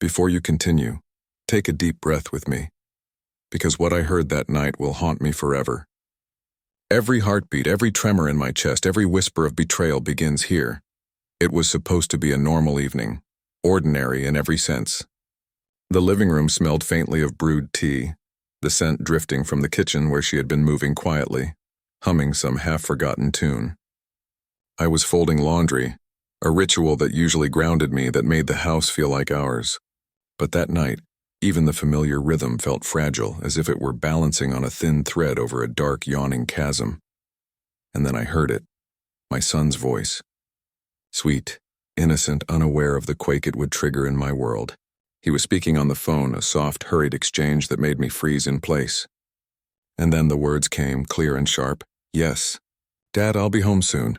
Before you continue, take a deep breath with me, because what I heard that night will haunt me forever. Every heartbeat, every tremor in my chest, every whisper of betrayal begins here. It was supposed to be a normal evening, ordinary in every sense. The living room smelled faintly of brewed tea, the scent drifting from the kitchen where she had been moving quietly, humming some half-forgotten tune. I was folding laundry, a ritual that usually grounded me, that made the house feel like ours. But that night, even the familiar rhythm felt fragile, as if it were balancing on a thin thread over a dark, yawning chasm. And then I heard it, my son's voice. Sweet, innocent, unaware of the quake it would trigger in my world. He was speaking on the phone, a soft, hurried exchange that made me freeze in place. And then the words came, clear and sharp. Yes. Dad, I'll be home soon.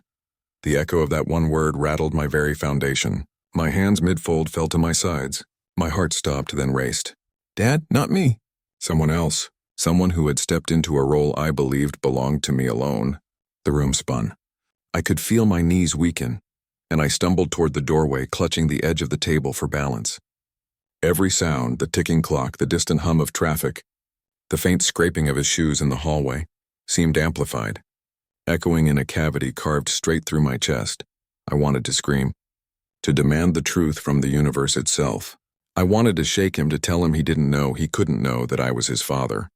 The echo of that one word rattled my very foundation. My hands mid-fold fell to my sides. My heart stopped, then raced. Dad, not me. Someone else. Someone who had stepped into a role I believed belonged to me alone. The room spun. I could feel my knees weaken, and I stumbled toward the doorway, clutching the edge of the table for balance. Every sound, the ticking clock, the distant hum of traffic, the faint scraping of his shoes in the hallway, seemed amplified, echoing in a cavity carved straight through my chest. I wanted to scream, to demand the truth from the universe itself. I wanted to shake him, to tell him he didn't know, he couldn't know that I was his father.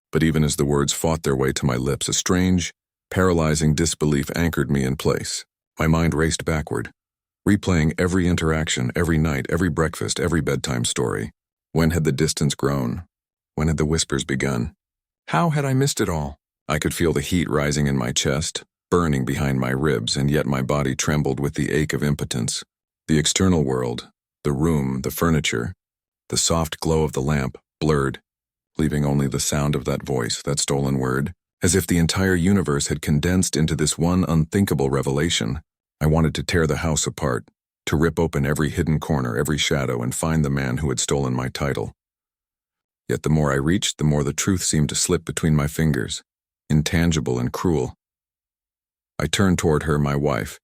But even as the words fought their way to my lips, a strange, paralyzing disbelief anchored me in place. My mind raced backward, replaying every interaction, every night, every breakfast, every bedtime story. When had the distance grown? When had the whispers begun? How had I missed it all? I could feel the heat rising in my chest, burning behind my ribs, and yet my body trembled with the ache of impotence. The external world, the room, the furniture, the soft glow of the lamp, blurred, leaving only the sound of that voice, that stolen word, as if the entire universe had condensed into this one unthinkable revelation. I wanted to tear the house apart, to rip open every hidden corner, every shadow, and find the man who had stolen my title. Yet the more I reached, the more the truth seemed to slip between my fingers, intangible and cruel. I turned toward her, my wife,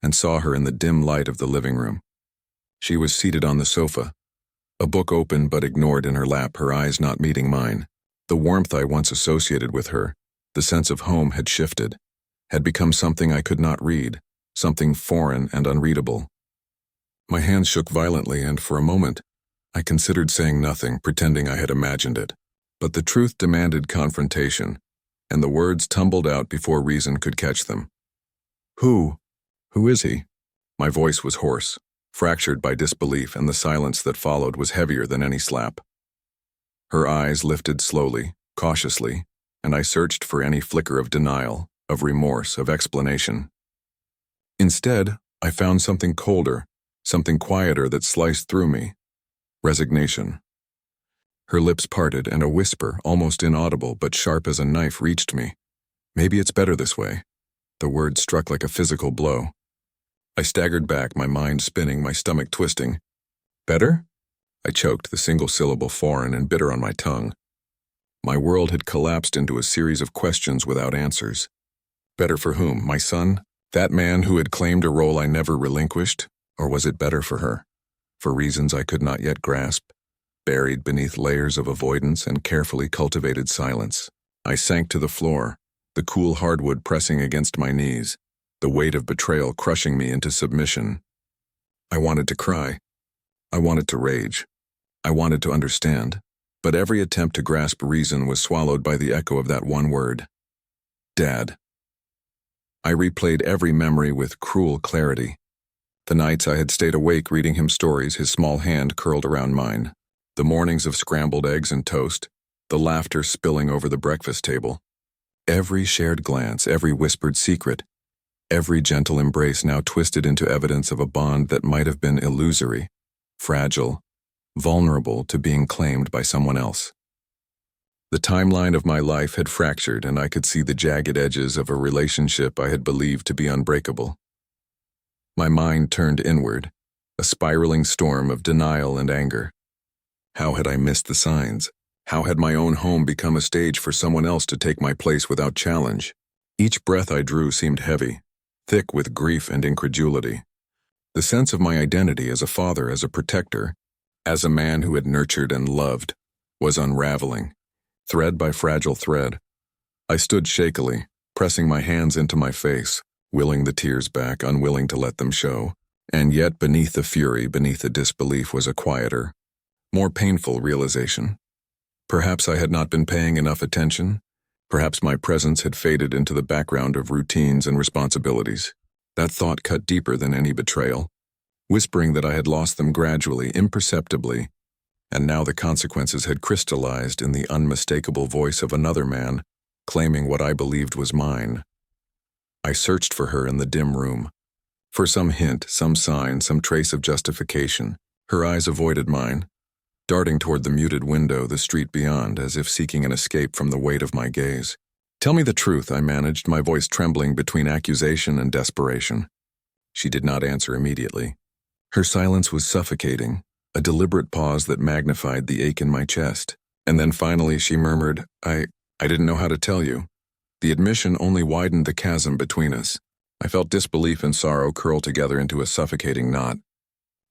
and saw her in the dim light of the living room. She was seated on the sofa, a book open but ignored in her lap, her eyes not meeting mine. The warmth I once associated with her, the sense of home, had shifted, had become something I could not read, something foreign and unreadable. My hands shook violently, and for a moment, I considered saying nothing, pretending I had imagined it. But the truth demanded confrontation, and the words tumbled out before reason could catch them. Who is he? My voice was hoarse, fractured by disbelief, and the silence that followed was heavier than any slap. Her eyes lifted slowly, cautiously, and I searched for any flicker of denial, of remorse, of explanation. Instead, I found something colder, something quieter that sliced through me. Resignation. Her lips parted, and a whisper, almost inaudible but sharp as a knife, reached me. Maybe it's better this way. The word struck like a physical blow. I staggered back, my mind spinning, my stomach twisting. Better? I choked, the single syllable foreign and bitter on my tongue. My world had collapsed into a series of questions without answers. Better for whom? My son? That man who had claimed a role I never relinquished? Or was it better for her? For reasons I could not yet grasp, buried beneath layers of avoidance and carefully cultivated silence. I sank to the floor, the cool hardwood pressing against my knees, the weight of betrayal crushing me into submission. I wanted to cry. I wanted to rage. I wanted to understand, but every attempt to grasp reason was swallowed by the echo of that one word. Dad. I replayed every memory with cruel clarity. The nights I had stayed awake reading him stories, his small hand curled around mine. The mornings of scrambled eggs and toast, the laughter spilling over the breakfast table. Every shared glance, every whispered secret, every gentle embrace now twisted into evidence of a bond that might have been illusory, fragile, vulnerable to being claimed by someone else. The timeline of my life had fractured, and I could see the jagged edges of a relationship I had believed to be unbreakable. My mind turned inward, a spiraling storm of denial and anger. How had I missed the signs? How had my own home become a stage for someone else to take my place without challenge? Each breath I drew seemed heavy, thick with grief and incredulity. The sense of my identity as a father, as a protector, as a man who had nurtured and loved, was unraveling, thread by fragile thread. I stood shakily, pressing my hands into my face, willing the tears back, unwilling to let them show. And yet beneath the fury, beneath the disbelief was a quieter, more painful realization. Perhaps I had not been paying enough attention. Perhaps my presence had faded into the background of routines and responsibilities. That thought cut deeper than any betrayal, whispering that I had lost them gradually, imperceptibly, and now the consequences had crystallized in the unmistakable voice of another man, claiming what I believed was mine. I searched for her in the dim room, for some hint, some sign, some trace of justification. Her eyes avoided mine, darting toward the muted window, the street beyond, as if seeking an escape from the weight of my gaze. "Tell me the truth," I managed, my voice trembling between accusation and desperation. She did not answer immediately. Her silence was suffocating, a deliberate pause that magnified the ache in my chest. And then finally she murmured, I didn't know how to tell you." The admission only widened the chasm between us. I felt disbelief and sorrow curl together into a suffocating knot.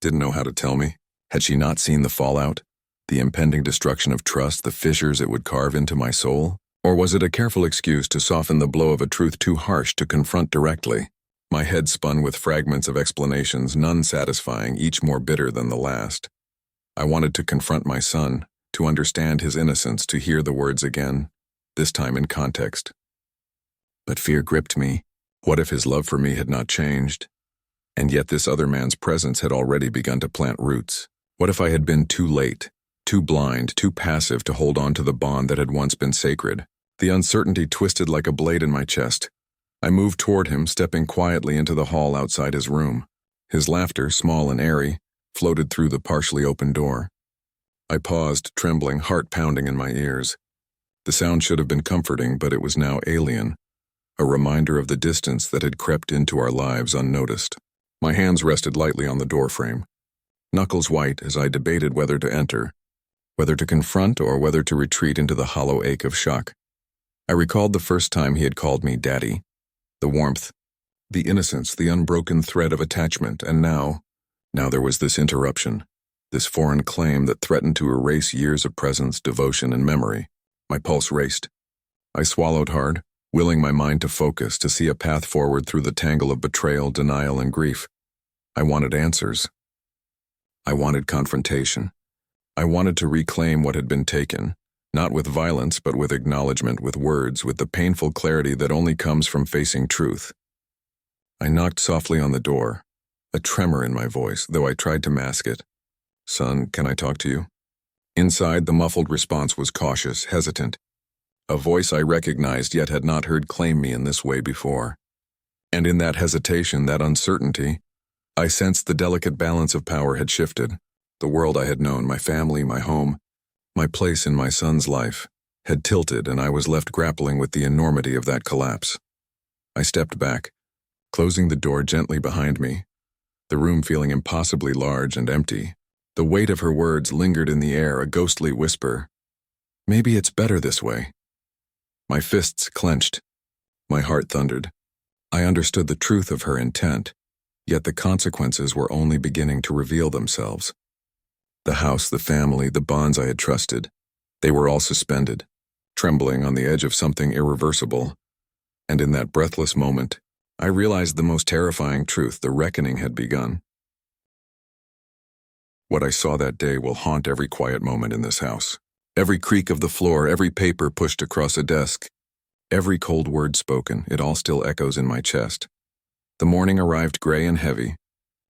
Didn't know how to tell me? Had she not seen the fallout? The impending destruction of trust, the fissures it would carve into my soul? Or was it a careful excuse to soften the blow of a truth too harsh to confront directly? My head spun with fragments of explanations, none satisfying, each more bitter than the last. I wanted to confront my son, to understand his innocence, to hear the words again, this time in context. But fear gripped me. What if his love for me had not changed? And yet this other man's presence had already begun to plant roots. What if I had been too late, too blind, too passive to hold on to the bond that had once been sacred? The uncertainty twisted like a blade in my chest. I moved toward him, stepping quietly into the hall outside his room. His laughter, small and airy, floated through the partially open door. I paused, trembling, heart pounding in my ears. The sound should have been comforting, but it was now alien, a reminder of the distance that had crept into our lives unnoticed. My hands rested lightly on the doorframe, knuckles white as I debated whether to enter, whether to confront or whether to retreat into the hollow ache of shock. I recalled the first time he had called me Daddy, the warmth, the innocence, the unbroken thread of attachment, and now there was this interruption, this foreign claim that threatened to erase years of presence, devotion, and memory. My pulse raced. I swallowed hard, willing my mind to focus, to see a path forward through the tangle of betrayal, denial, and grief. I wanted answers. I wanted confrontation. I wanted to reclaim what had been taken, not with violence, but with acknowledgement, with words, with the painful clarity that only comes from facing truth. I knocked softly on the door, a tremor in my voice, though I tried to mask it. "Son, can I talk to you?" Inside, the muffled response was cautious, hesitant. A voice I recognized yet had not heard claim me in this way before. And in that hesitation, that uncertainty, I sensed the delicate balance of power had shifted. The world I had known, my family, my home, my place in my son's life, had tilted, and I was left grappling with the enormity of that collapse. I stepped back, closing the door gently behind me, the room feeling impossibly large and empty. The weight of her words lingered in the air, a ghostly whisper. Maybe it's better this way. My fists clenched. My heart thundered. I understood the truth of her intent, yet the consequences were only beginning to reveal themselves. The house, the family, the bonds I had trusted, they were all suspended, trembling on the edge of something irreversible. And in that breathless moment, I realized the most terrifying truth: the reckoning had begun. What I saw that day will haunt every quiet moment in this house. Every creak of the floor, every paper pushed across a desk, every cold word spoken, it all still echoes in my chest. The morning arrived gray and heavy,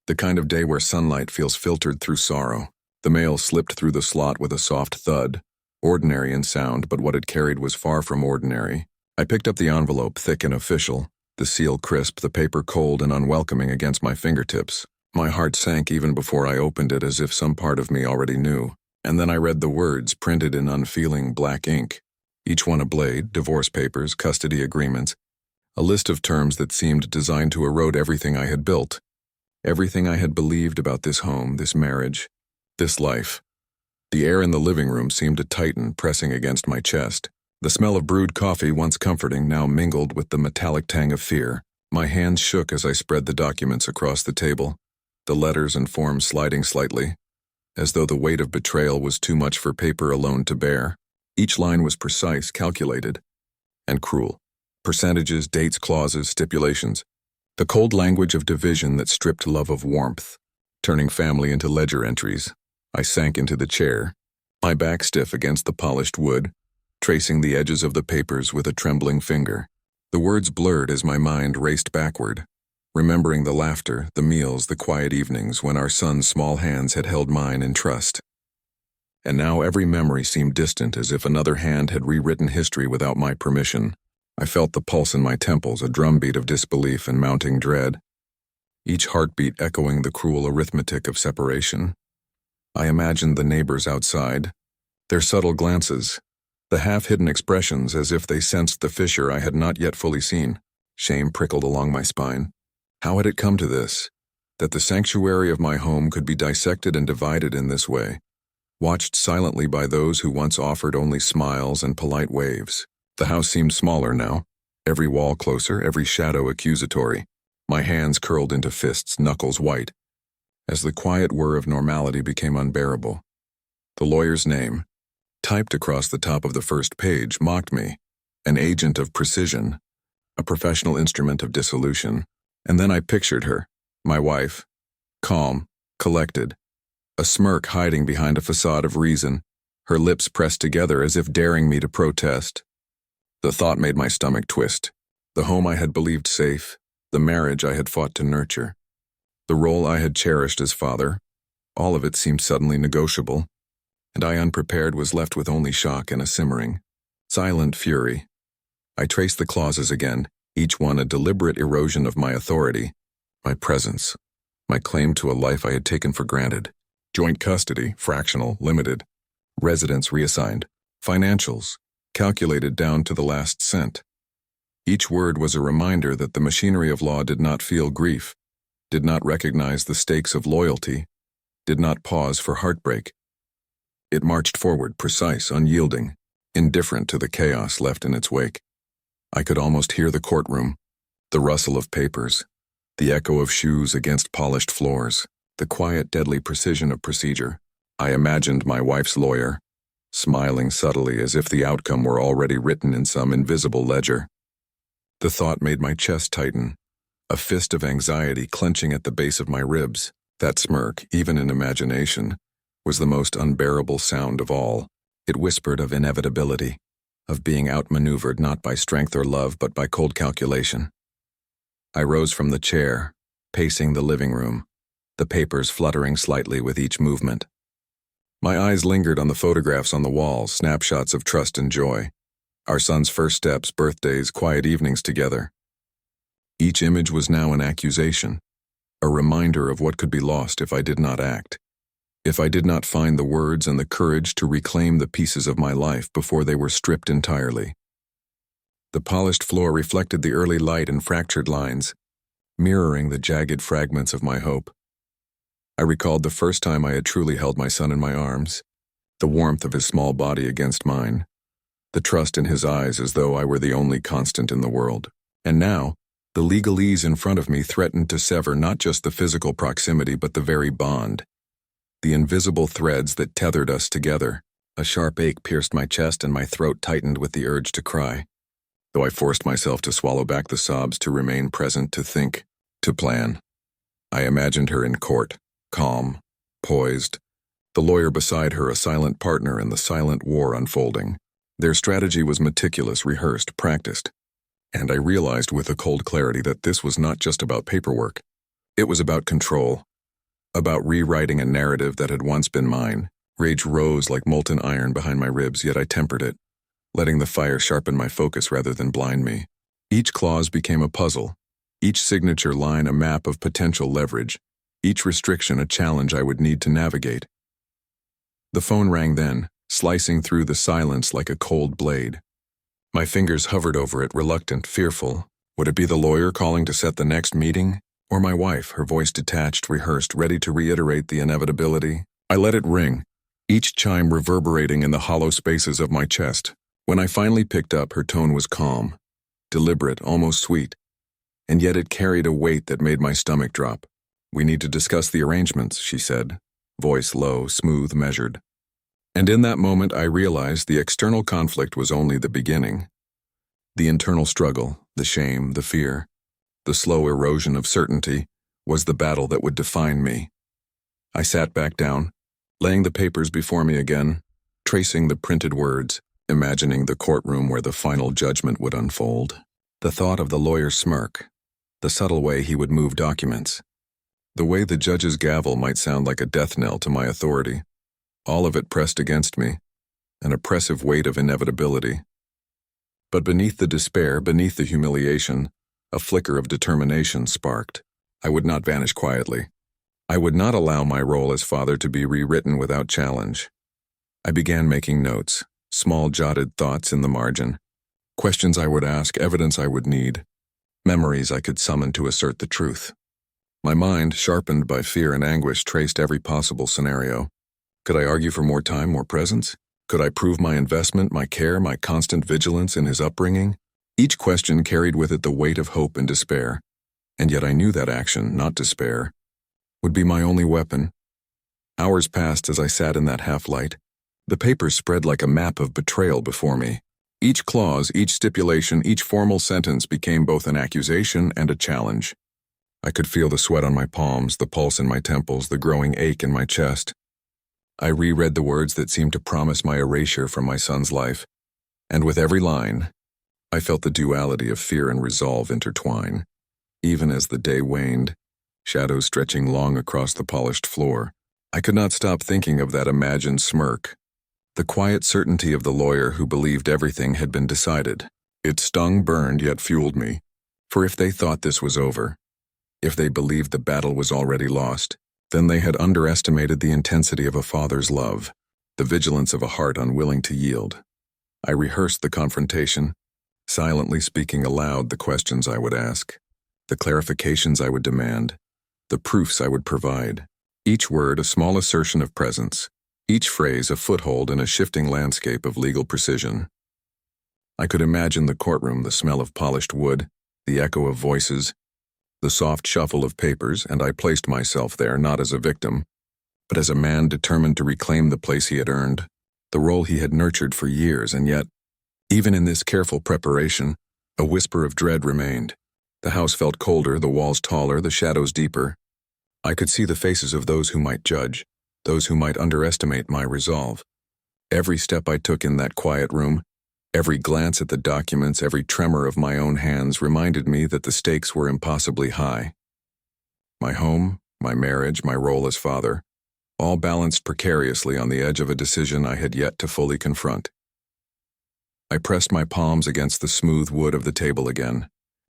the kind of day where sunlight feels filtered through sorrow. The mail slipped through the slot with a soft thud, ordinary in sound, but what it carried was far from ordinary. I picked up the envelope, thick and official, the seal crisp, the paper cold and unwelcoming against my fingertips. My heart sank even before I opened it, as if some part of me already knew. And then I read the words, printed in unfeeling black ink, each one a blade: divorce papers, custody agreements, a list of terms that seemed designed to erode everything I had built, everything I had believed about this home, this marriage, this life. The air in the living room seemed to tighten, pressing against my chest. The smell of brewed coffee, once comforting, now mingled with the metallic tang of fear. My hands shook as I spread the documents across the table, the letters and forms sliding slightly. as though the weight of betrayal was too much for paper alone to bear. Each line was precise, calculated, and cruel. Percentages, dates, clauses, stipulations. The cold language of division that stripped love of warmth, turning family into ledger entries. I sank into the chair, my back stiff against the polished wood, tracing the edges of the papers with a trembling finger. The words blurred as my mind raced backward, remembering the laughter, the meals, the quiet evenings when our son's small hands had held mine in trust. And now every memory seemed distant, as if another hand had rewritten history without my permission. I felt the pulse in my temples, a drumbeat of disbelief and mounting dread, each heartbeat echoing the cruel arithmetic of separation. I imagined the neighbors outside, their subtle glances, the half-hidden expressions as if they sensed the fissure I had not yet fully seen. Shame prickled along my spine. How had it come to this, that the sanctuary of my home could be dissected and divided in this way, watched silently by those who once offered only smiles and polite waves? The house seemed smaller now, every wall closer, every shadow accusatory. My hands curled into fists, knuckles white, as the quiet whir of normality became unbearable. The lawyer's name, typed across the top of the first page, mocked me, an agent of precision, a professional instrument of dissolution. And then I pictured her, my wife, calm, collected, a smirk hiding behind a facade of reason, her lips pressed together as if daring me to protest. The thought made my stomach twist. The home I had believed safe, the marriage I had fought to nurture, the role I had cherished as father, all of it seemed suddenly negotiable, and I, unprepared, was left with only shock and a simmering, silent fury. I traced the clauses again, each one a deliberate erosion of my authority, my presence, my claim to a life I had taken for granted. Joint custody, fractional, limited. Residence reassigned. Financials, calculated down to the last cent. Each word was a reminder that the machinery of law did not feel grief, did not recognize the stakes of loyalty, did not pause for heartbreak. It marched forward, precise, unyielding, indifferent to the chaos left in its wake. I could almost hear the courtroom, the rustle of papers, the echo of shoes against polished floors, the quiet, deadly precision of procedure. I imagined my wife's lawyer, smiling subtly as if the outcome were already written in some invisible ledger. The thought made my chest tighten, a fist of anxiety clenching at the base of my ribs. That smirk, even in imagination, was the most unbearable sound of all. It whispered of inevitability, of being outmaneuvered not by strength or love but by cold calculation. I rose from the chair, pacing the living room, the papers fluttering slightly with each movement. My eyes lingered on the photographs on the walls, snapshots of trust and joy, our son's first steps, birthdays, quiet evenings together. Each image was now an accusation, a reminder of what could be lost if I did not act, if I did not find the words and the courage to reclaim the pieces of my life before they were stripped entirely. The polished floor reflected the early light and fractured lines, mirroring the jagged fragments of my hope. I recalled the first time I had truly held my son in my arms, the warmth of his small body against mine, the trust in his eyes as though I were the only constant in the world. And now, the legalese in front of me threatened to sever not just the physical proximity but the very bond, the invisible threads that tethered us together. A sharp ache pierced my chest and my throat tightened with the urge to cry, though I forced myself to swallow back the sobs, to remain present, to think, to plan. I imagined her in court, calm, poised, the lawyer beside her a silent partner in the silent war unfolding. Their strategy was meticulous, rehearsed, practiced, and I realized with a cold clarity that this was not just about paperwork. It was about control, about rewriting a narrative that had once been mine. Rage rose like molten iron behind my ribs, yet I tempered it, letting the fire sharpen my focus rather than blind me. Each clause became a puzzle, each signature line a map of potential leverage, each restriction a challenge I would need to navigate. The phone rang then, slicing through the silence like a cold blade. My fingers hovered over it, reluctant, fearful. Would it be the lawyer calling to set the next meeting? Or my wife, her voice detached, rehearsed, ready to reiterate the inevitability? I let it ring, each chime reverberating in the hollow spaces of my chest. When I finally picked up, her tone was calm, deliberate, almost sweet, and yet it carried a weight that made my stomach drop. "We need to discuss the arrangements," she said, voice low, smooth, measured. And in that moment I realized the external conflict was only the beginning. The internal struggle, the shame, the fear, the slow erosion of certainty, was the battle that would define me. I sat back down, laying the papers before me again, tracing the printed words, imagining the courtroom where the final judgment would unfold. The thought of the lawyer's smirk, the subtle way he would move documents, the way the judge's gavel might sound like a death knell to my authority, all of it pressed against me, an oppressive weight of inevitability. But beneath the despair, beneath the humiliation, a flicker of determination sparked. I would not vanish quietly. I would not allow my role as father to be rewritten without challenge. I began making notes, small jotted thoughts in the margin, questions I would ask, evidence I would need, memories I could summon to assert the truth. My mind, sharpened by fear and anguish, traced every possible scenario. Could I argue for more time, more presence? Could I prove my investment, my care, my constant vigilance in his upbringing? Each question carried with it the weight of hope and despair, and yet I knew that action, not despair, would be my only weapon. Hours passed as I sat in that half-light. The papers spread like a map of betrayal before me. Each clause, each stipulation, each formal sentence became both an accusation and a challenge. I could feel the sweat on my palms, the pulse in my temples, the growing ache in my chest. I reread the words that seemed to promise my erasure from my son's life, and with every line, I felt the duality of fear and resolve intertwine. Even as the day waned, shadows stretching long across the polished floor, I could not stop thinking of that imagined smirk, the quiet certainty of the lawyer who believed everything had been decided. It stung, burned, yet fueled me, for if they thought this was over, if they believed the battle was already lost, then they had underestimated the intensity of a father's love, the vigilance of a heart unwilling to yield. I rehearsed the confrontation, silently speaking aloud the questions I would ask, the clarifications I would demand, the proofs I would provide. Each word a small assertion of presence, each phrase a foothold in a shifting landscape of legal precision. I could imagine the courtroom, the smell of polished wood, the echo of voices, the soft shuffle of papers, and I placed myself there not as a victim, but as a man determined to reclaim the place he had earned, the role he had nurtured for years. And yet, even in this careful preparation, a whisper of dread remained. The house felt colder, the walls taller, the shadows deeper. I could see the faces of those who might judge, those who might underestimate my resolve. Every step I took in that quiet room, every glance at the documents, every tremor of my own hands reminded me that the stakes were impossibly high. My home, my marriage, my role as father, all balanced precariously on the edge of a decision I had yet to fully confront. I pressed my palms against the smooth wood of the table again,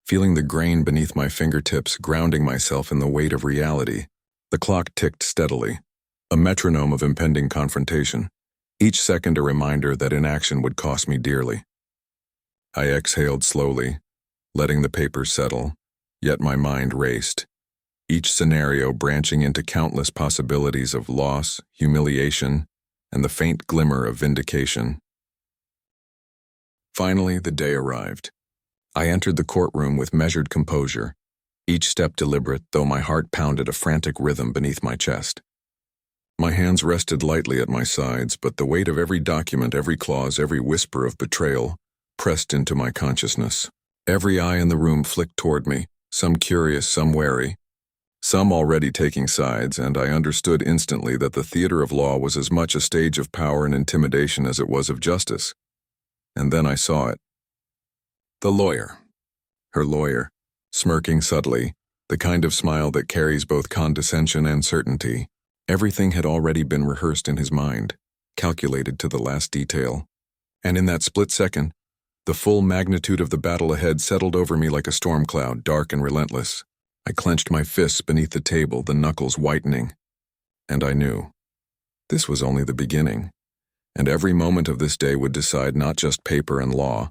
feeling the grain beneath my fingertips, grounding myself in the weight of reality. The clock ticked steadily, a metronome of impending confrontation, each second a reminder that inaction would cost me dearly. I exhaled slowly, letting the papers settle, yet my mind raced, each scenario branching into countless possibilities of loss, humiliation, and the faint glimmer of vindication. Finally, the day arrived. I entered the courtroom with measured composure, each step deliberate, though my heart pounded a frantic rhythm beneath my chest. My hands rested lightly at my sides, but the weight of every document, every clause, every whisper of betrayal pressed into my consciousness. Every eye in the room flicked toward me, some curious, some wary, some already taking sides, and I understood instantly that the theater of law was as much a stage of power and intimidation as it was of justice. And then I saw it. The lawyer. Her lawyer, smirking subtly, the kind of smile that carries both condescension and certainty. Everything had already been rehearsed in his mind, calculated to the last detail. And in that split second, the full magnitude of the battle ahead settled over me like a storm cloud, dark and relentless. I clenched my fists beneath the table, the knuckles whitening. And I knew. This was only the beginning. And every moment of this day would decide not just paper and law,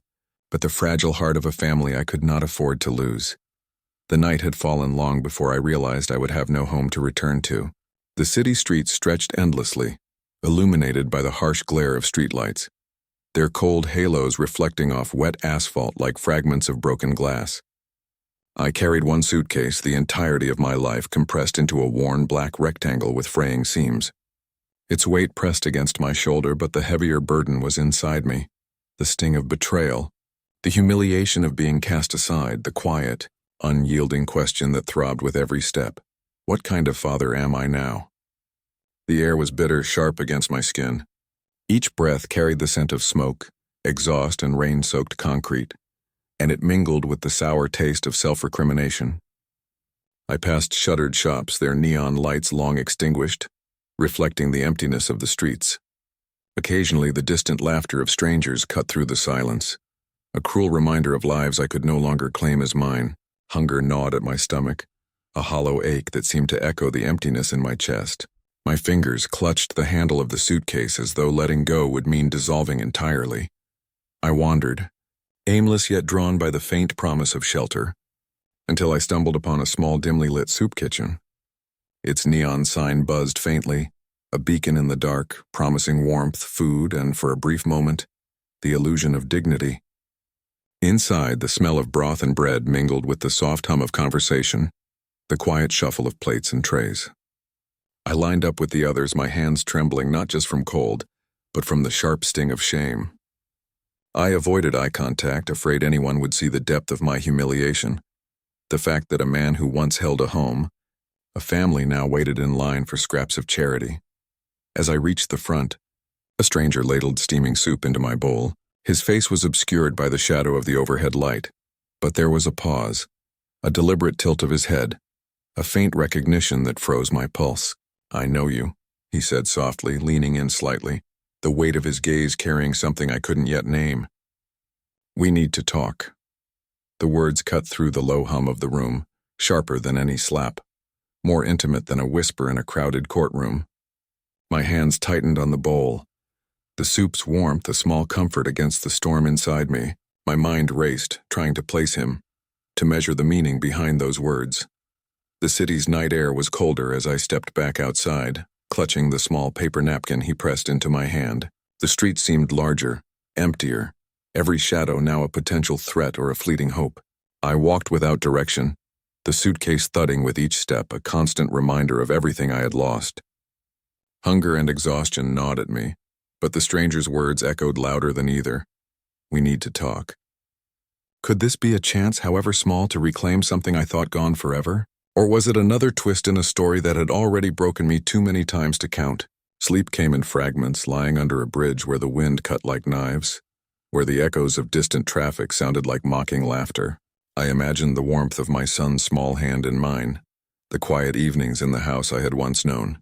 but the fragile heart of a family I could not afford to lose. The night had fallen long before I realized I would have no home to return to. The city streets stretched endlessly, illuminated by the harsh glare of streetlights, their cold halos reflecting off wet asphalt like fragments of broken glass. I carried one suitcase, the entirety of my life compressed into a worn black rectangle with fraying seams. Its weight pressed against my shoulder, but the heavier burden was inside me. The sting of betrayal, the humiliation of being cast aside, the quiet, unyielding question that throbbed with every step. What kind of father am I now? The air was bitter, sharp against my skin. Each breath carried the scent of smoke, exhaust, and rain-soaked concrete, and it mingled with the sour taste of self-recrimination. I passed shuttered shops, their neon lights long extinguished, reflecting the emptiness of the streets. Occasionally, the distant laughter of strangers cut through the silence, a cruel reminder of lives I could no longer claim as mine. Hunger gnawed at my stomach, a hollow ache that seemed to echo the emptiness in my chest. My fingers clutched the handle of the suitcase as though letting go would mean dissolving entirely. I wandered, aimless yet drawn by the faint promise of shelter, until I stumbled upon a small dimly lit soup kitchen. Its neon sign buzzed faintly, a beacon in the dark, promising warmth, food, and for a brief moment, the illusion of dignity. Inside, the smell of broth and bread mingled with the soft hum of conversation, the quiet shuffle of plates and trays. I lined up with the others, my hands trembling not just from cold, but from the sharp sting of shame. I avoided eye contact, afraid anyone would see the depth of my humiliation. The fact that a man who once held a home, a family, now waited in line for scraps of charity. As I reached the front, a stranger ladled steaming soup into my bowl. His face was obscured by the shadow of the overhead light, but there was a pause, a deliberate tilt of his head, a faint recognition that froze my pulse. "I know you," he said softly, leaning in slightly, the weight of his gaze carrying something I couldn't yet name. "We need to talk." The words cut through the low hum of the room, sharper than any slap, more intimate than a whisper in a crowded courtroom. My hands tightened on the bowl, the soup's warmth a small comfort against the storm inside me. My mind raced, trying to place him, to measure the meaning behind those words. The city's night air was colder as I stepped back outside, clutching the small paper napkin he pressed into my hand. The street seemed larger, emptier, every shadow now a potential threat or a fleeting hope. I walked without direction, the suitcase thudding with each step, a constant reminder of everything I had lost. Hunger and exhaustion gnawed at me, but the stranger's words echoed louder than either. "We need to talk." Could this be a chance, however small, to reclaim something I thought gone forever? Or was it another twist in a story that had already broken me too many times to count? Sleep came in fragments, lying under a bridge where the wind cut like knives, where the echoes of distant traffic sounded like mocking laughter. I imagined the warmth of my son's small hand in mine, the quiet evenings in the house I had once known.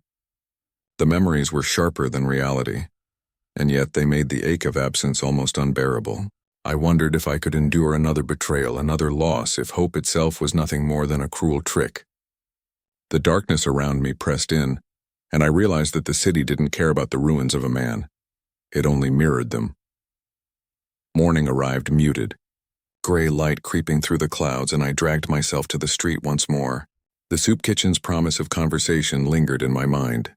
The memories were sharper than reality, and yet they made the ache of absence almost unbearable. I wondered if I could endure another betrayal, another loss, if hope itself was nothing more than a cruel trick. The darkness around me pressed in, and I realized that the city didn't care about the ruins of a man. It only mirrored them. Morning arrived muted, gray light creeping through the clouds, and I dragged myself to the street once more. The soup kitchen's promise of conversation lingered in my mind.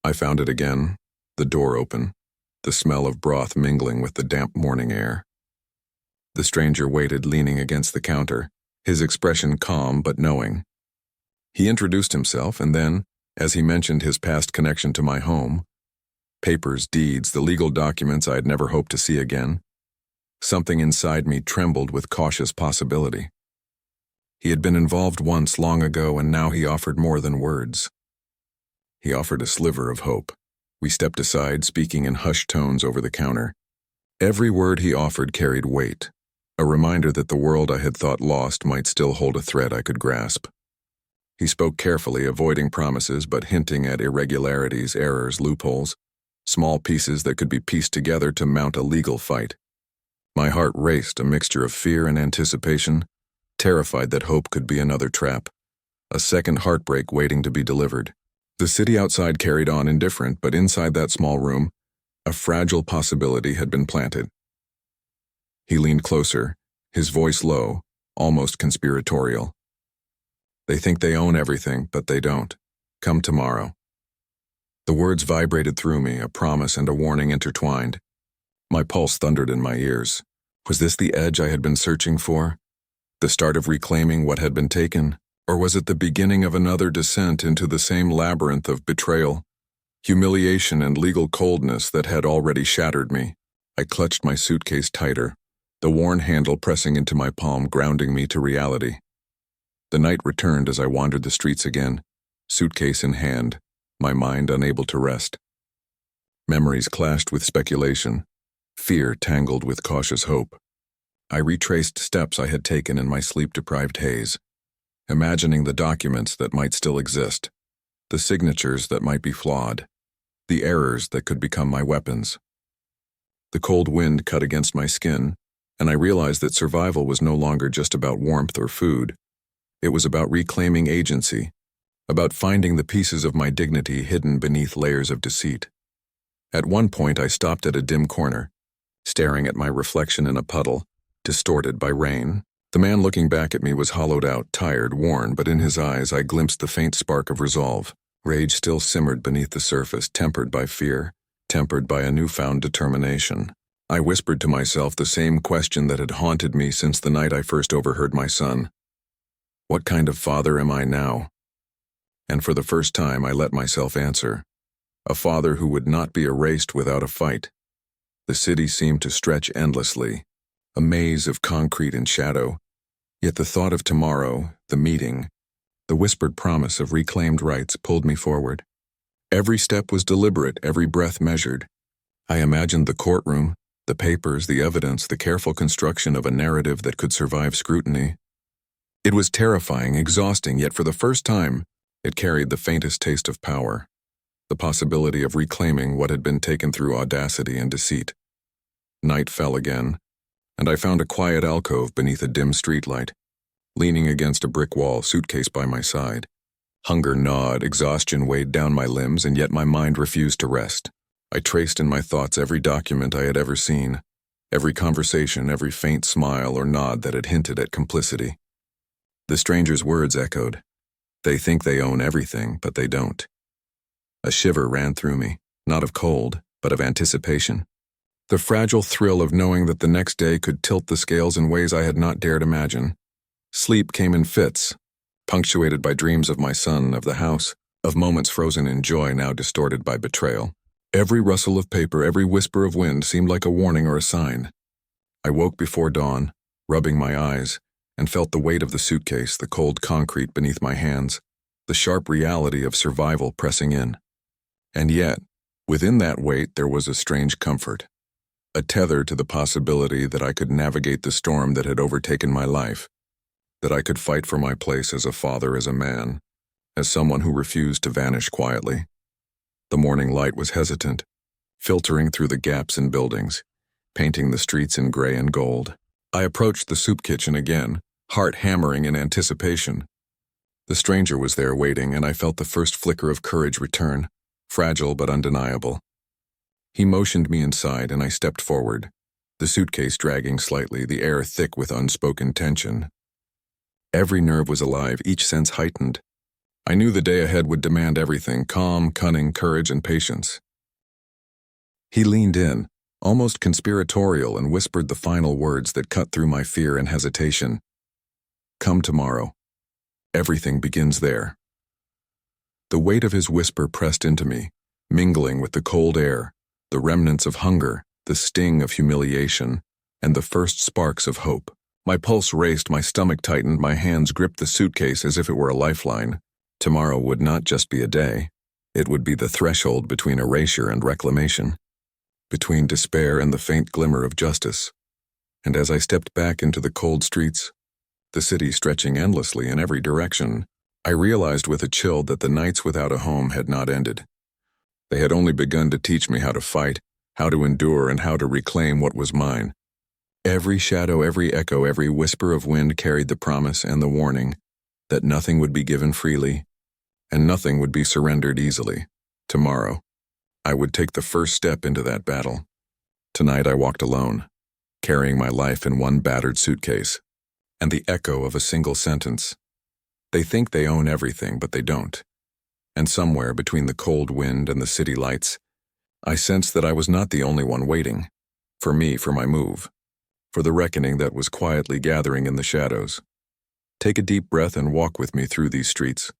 I found it again, the door open, the smell of broth mingling with the damp morning air. The stranger waited, leaning against the counter, his expression calm but knowing. He introduced himself, and then, as he mentioned his past connection to my home, papers, deeds, the legal documents I had never hoped to see again, something inside me trembled with cautious possibility. He had been involved once long ago, and now he offered more than words. He offered a sliver of hope. We stepped aside, speaking in hushed tones over the counter. Every word he offered carried weight, a reminder that the world I had thought lost might still hold a thread I could grasp. He spoke carefully, avoiding promises but hinting at irregularities, errors, loopholes, small pieces that could be pieced together to mount a legal fight. My heart raced, a mixture of fear and anticipation, terrified that hope could be another trap, a second heartbreak waiting to be delivered. The city outside carried on indifferent, but inside that small room, a fragile possibility had been planted. He leaned closer, his voice low, almost conspiratorial. "They think they own everything, but they don't. Come tomorrow." The words vibrated through me, a promise and a warning intertwined. My pulse thundered in my ears. Was this the edge I had been searching for? The start of reclaiming what had been taken? Or was it the beginning of another descent into the same labyrinth of betrayal? humiliation and legal coldness that had already shattered me. I clutched my suitcase tighter, the worn handle pressing into my palm, grounding me to reality. The night returned as I wandered the streets again, suitcase in hand, my mind unable to rest. Memories clashed with speculation, fear tangled with cautious hope. I retraced steps I had taken in my sleep-deprived haze, imagining the documents that might still exist, the signatures that might be flawed, the errors that could become my weapons. The cold wind cut against my skin, and I realized that survival was no longer just about warmth or food. It was about reclaiming agency, about finding the pieces of my dignity hidden beneath layers of deceit. At one point, I stopped at a dim corner, staring at my reflection in a puddle, distorted by rain. The man looking back at me was hollowed out, tired, worn, but in his eyes I glimpsed the faint spark of resolve. Rage still simmered beneath the surface, tempered by fear, tempered by a newfound determination. I whispered to myself the same question that had haunted me since the night I first overheard my son. What kind of father am I now? And for the first time I let myself answer. A father who would not be erased without a fight. The city seemed to stretch endlessly, a maze of concrete and shadow, yet the thought of tomorrow, the meeting, the whispered promise of reclaimed rights pulled me forward. Every step was deliberate, every breath measured. I imagined the courtroom, the papers, the evidence, the careful construction of a narrative that could survive scrutiny. It was terrifying, exhausting, yet for the first time, it carried the faintest taste of power, the possibility of reclaiming what had been taken through audacity and deceit. Night fell again, and I found a quiet alcove beneath a dim streetlight, leaning against a brick wall, suitcase by my side. Hunger gnawed, exhaustion weighed down my limbs, and yet my mind refused to rest. I traced in my thoughts every document I had ever seen, every conversation, every faint smile or nod that had hinted at complicity. The stranger's words echoed. They think they own everything, but they don't. A shiver ran through me, not of cold, but of anticipation. The fragile thrill of knowing that the next day could tilt the scales in ways I had not dared imagine. Sleep came in fits, punctuated by dreams of my son, of the house, of moments frozen in joy now distorted by betrayal. Every rustle of paper, every whisper of wind seemed like a warning or a sign. I woke before dawn, rubbing my eyes, and felt the weight of the suitcase, the cold concrete beneath my hands, the sharp reality of survival pressing in. And yet, within that weight there was a strange comfort, a tether to the possibility that I could navigate the storm that had overtaken my life, that I could fight for my place as a father, as a man, as someone who refused to vanish quietly. The morning light was hesitant, filtering through the gaps in buildings, painting the streets in gray and gold. I approached the soup kitchen again, heart hammering in anticipation. The stranger was there waiting, and I felt the first flicker of courage return, fragile but undeniable. He motioned me inside, and I stepped forward, the suitcase dragging slightly, the air thick with unspoken tension. Every nerve was alive, each sense heightened. I knew the day ahead would demand everything: calm, cunning, courage, and patience. He leaned in, almost conspiratorial, and whispered the final words that cut through my fear and hesitation. Come tomorrow. Everything begins there. The weight of his whisper pressed into me, mingling with the cold air, the remnants of hunger, the sting of humiliation, and the first sparks of hope. My pulse raced, my stomach tightened, my hands gripped the suitcase as if it were a lifeline. Tomorrow would not just be a day. It would be the threshold between erasure and reclamation, between despair and the faint glimmer of justice. And as I stepped back into the cold streets, the city stretching endlessly in every direction, I realized with a chill that the nights without a home had not ended. They had only begun to teach me how to fight, how to endure, and how to reclaim what was mine. Every shadow, every echo, every whisper of wind carried the promise and the warning that nothing would be given freely, and nothing would be surrendered easily. Tomorrow, I would take the first step into that battle. Tonight I walked alone, carrying my life in one battered suitcase, and the echo of a single sentence. They think they own everything, but they don't. And somewhere between the cold wind and the city lights, I sensed that I was not the only one waiting. For me, for my move. For the reckoning that was quietly gathering in the shadows. Take a deep breath and walk with me through these streets.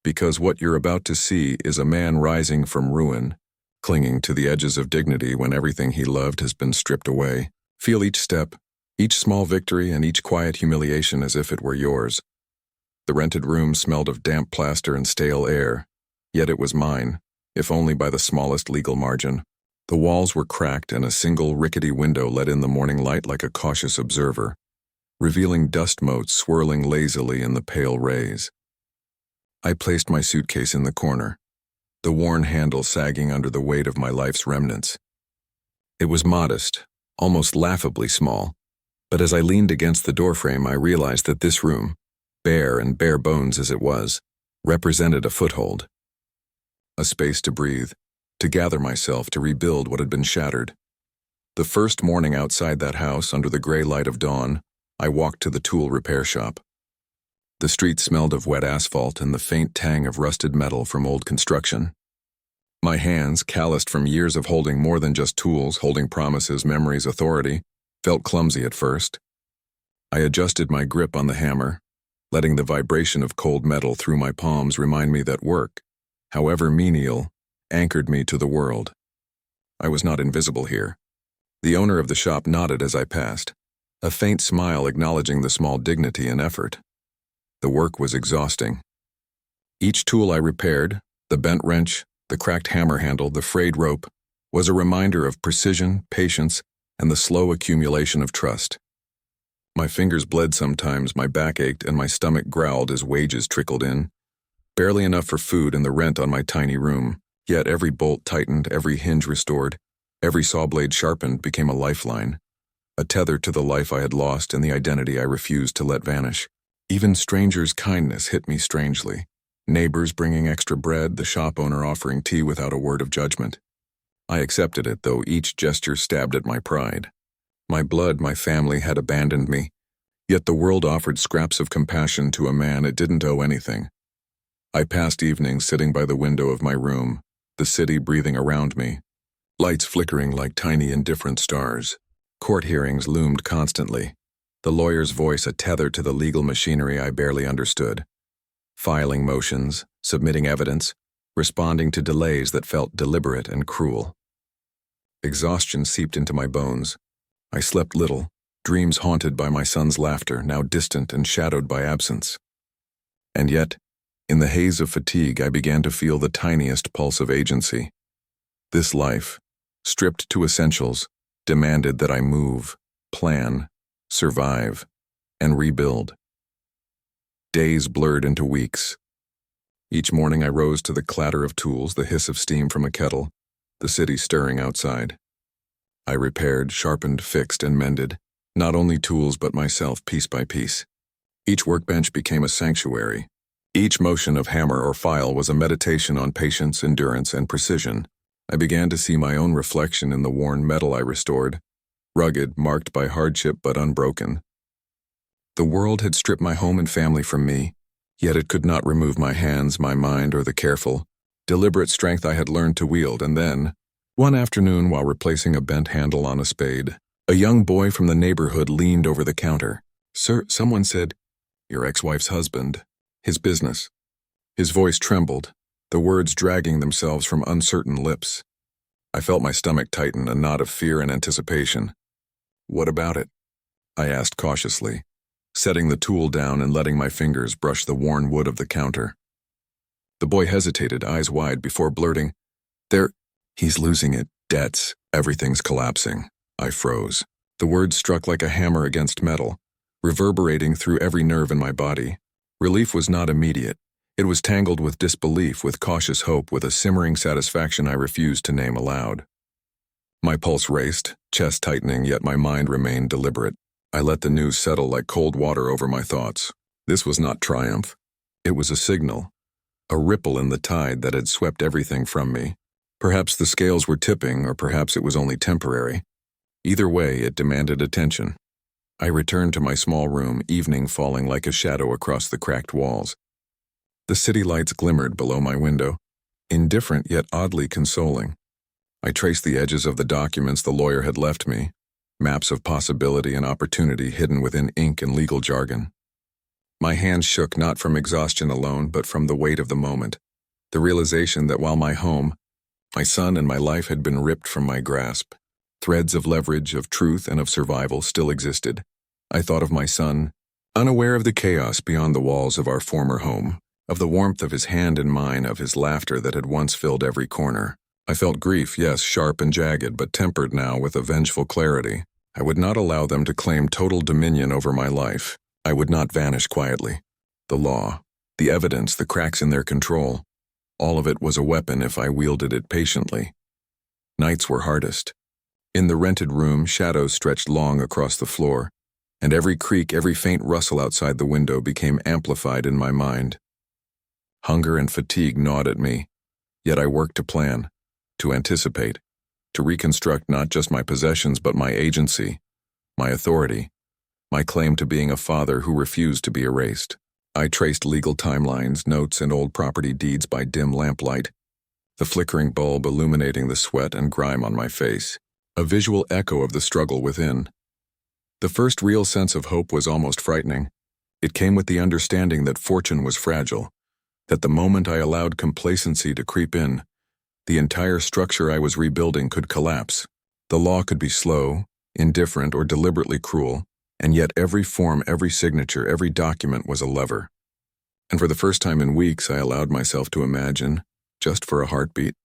Because what you're about to see is a man rising from ruin, clinging to the edges of dignity when everything he loved has been stripped away. Feel each step, each small victory, and each quiet humiliation as if it were yours. The rented room smelled of damp plaster and stale air, yet it was mine, if only by the smallest legal margin. The walls were cracked and a single rickety window let in the morning light like a cautious observer, revealing dust motes swirling lazily in the pale rays. I placed my suitcase in the corner, the worn handle sagging under the weight of my life's remnants. It was modest, almost laughably small, but as I leaned against the doorframe I realized that this room, bare and bare bones as it was, represented a foothold. A space to breathe, to gather myself, to rebuild what had been shattered. The first morning outside that house, under the gray light of dawn, I walked to the tool repair shop. The street smelled of wet asphalt and the faint tang of rusted metal from old construction. My hands, calloused from years of holding more than just tools, holding promises, memories, authority, felt clumsy at first. I adjusted my grip on the hammer, letting the vibration of cold metal through my palms remind me that work, however menial, anchored me to the world. I was not invisible here. The owner of the shop nodded as I passed, a faint smile acknowledging the small dignity and effort. The work was exhausting. Each tool I repaired, the bent wrench, the cracked hammer handle, the frayed rope, was a reminder of precision, patience, and the slow accumulation of trust. My fingers bled sometimes, my back ached, and my stomach growled as wages trickled in. Barely enough for food and the rent on my tiny room, yet every bolt tightened, every hinge restored, every saw blade sharpened became a lifeline, a tether to the life I had lost and the identity I refused to let vanish. Even strangers' kindness hit me strangely. Neighbors bringing extra bread, the shop owner offering tea without a word of judgment. I accepted it, though each gesture stabbed at my pride. My blood, my family had abandoned me, yet the world offered scraps of compassion to a man it didn't owe anything. I passed evenings sitting by the window of my room, the city breathing around me, lights flickering like tiny indifferent stars. Court hearings loomed constantly, the lawyer's voice a tether to the legal machinery I barely understood. Filing motions, submitting evidence, responding to delays that felt deliberate and cruel. Exhaustion seeped into my bones. I slept little, dreams haunted by my son's laughter, now distant and shadowed by absence. And yet, in the haze of fatigue, I began to feel the tiniest pulse of agency. This life, stripped to essentials, demanded that I move, plan, survive, and rebuild. Days blurred into weeks. Each morning I rose to the clatter of tools, the hiss of steam from a kettle, the city stirring outside. I repaired, sharpened, fixed, and mended, not only tools but myself piece by piece. Each workbench became a sanctuary. Each motion of hammer or file was a meditation on patience, endurance, and precision. I began to see my own reflection in the worn metal I restored, rugged, marked by hardship but unbroken. The world had stripped my home and family from me, yet it could not remove my hands, my mind, or the careful, deliberate strength I had learned to wield. And then, one afternoon while replacing a bent handle on a spade, a young boy from the neighborhood leaned over the counter. "Sir," someone said, "your ex-wife's husband, his business." His voice trembled, the words dragging themselves from uncertain lips. I felt my stomach tighten, a knot of fear and anticipation. "What about it?" I asked cautiously, setting the tool down and letting my fingers brush the worn wood of the counter. The boy hesitated, eyes wide, before blurting, He's losing it. Debts. Everything's collapsing." I froze. The words struck like a hammer against metal, reverberating through every nerve in my body. Relief was not immediate. It was tangled with disbelief, with cautious hope, with a simmering satisfaction I refused to name aloud. My pulse raced, chest tightening, yet my mind remained deliberate. I let the news settle like cold water over my thoughts. This was not triumph. It was a signal, a ripple in the tide that had swept everything from me. Perhaps the scales were tipping, or perhaps it was only temporary. Either way, it demanded attention. I returned to my small room, evening falling like a shadow across the cracked walls. The city lights glimmered below my window, indifferent yet oddly consoling. I traced the edges of the documents the lawyer had left me, maps of possibility and opportunity hidden within ink and legal jargon. My hands shook not from exhaustion alone, but from the weight of the moment. The realization that while my home, my son and my life had been ripped from my grasp, threads of leverage, of truth, and of survival still existed. I thought of my son, unaware of the chaos beyond the walls of our former home, of the warmth of his hand in mine, of his laughter that had once filled every corner. I felt grief, yes, sharp and jagged, but tempered now with a vengeful clarity. I would not allow them to claim total dominion over my life. I would not vanish quietly. The law, the evidence, the cracks in their control, all of it was a weapon if I wielded it patiently. Nights were hardest. In the rented room, shadows stretched long across the floor, and every creak, every faint rustle outside the window became amplified in my mind. Hunger and fatigue gnawed at me, yet I worked to plan, to anticipate, to reconstruct not just my possessions but my agency, my authority, my claim to being a father who refused to be erased. I traced legal timelines, notes, and old property deeds by dim lamplight, the flickering bulb illuminating the sweat and grime on my face, a visual echo of the struggle within. The first real sense of hope was almost frightening. It came with the understanding that fortune was fragile, that the moment I allowed complacency to creep in, the entire structure I was rebuilding could collapse. The law could be slow, indifferent, or deliberately cruel, and yet every form, every signature, every document was a lever. And for the first time in weeks, I allowed myself to imagine, just for a heartbeat,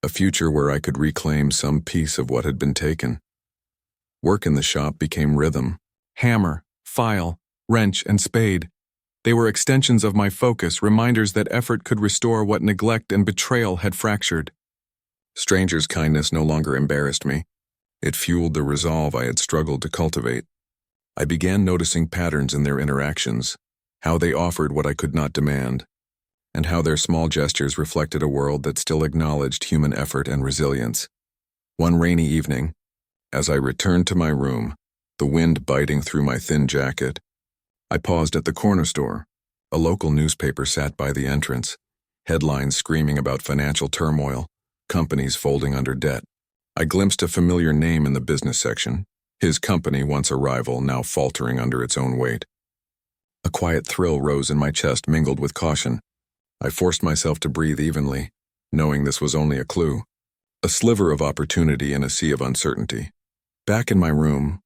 a future where I could reclaim some piece of what had been taken. Work in the shop became rhythm. Hammer, file, wrench, and spade. They were extensions of my focus, reminders that effort could restore what neglect and betrayal had fractured. Strangers' kindness no longer embarrassed me. It fueled the resolve I had struggled to cultivate. I began noticing patterns in their interactions, how they offered what I could not demand, and how their small gestures reflected a world that still acknowledged human effort and resilience. One rainy evening, as I returned to my room, the wind biting through my thin jacket, I paused at the corner store. A local newspaper sat by the entrance, headlines screaming about financial turmoil, companies folding under debt. I glimpsed a familiar name in the business section, his company, once a rival, now faltering under its own weight. A quiet thrill rose in my chest, mingled with caution. I forced myself to breathe evenly, knowing this was only a clue, a sliver of opportunity in a sea of uncertainty. Back in my room,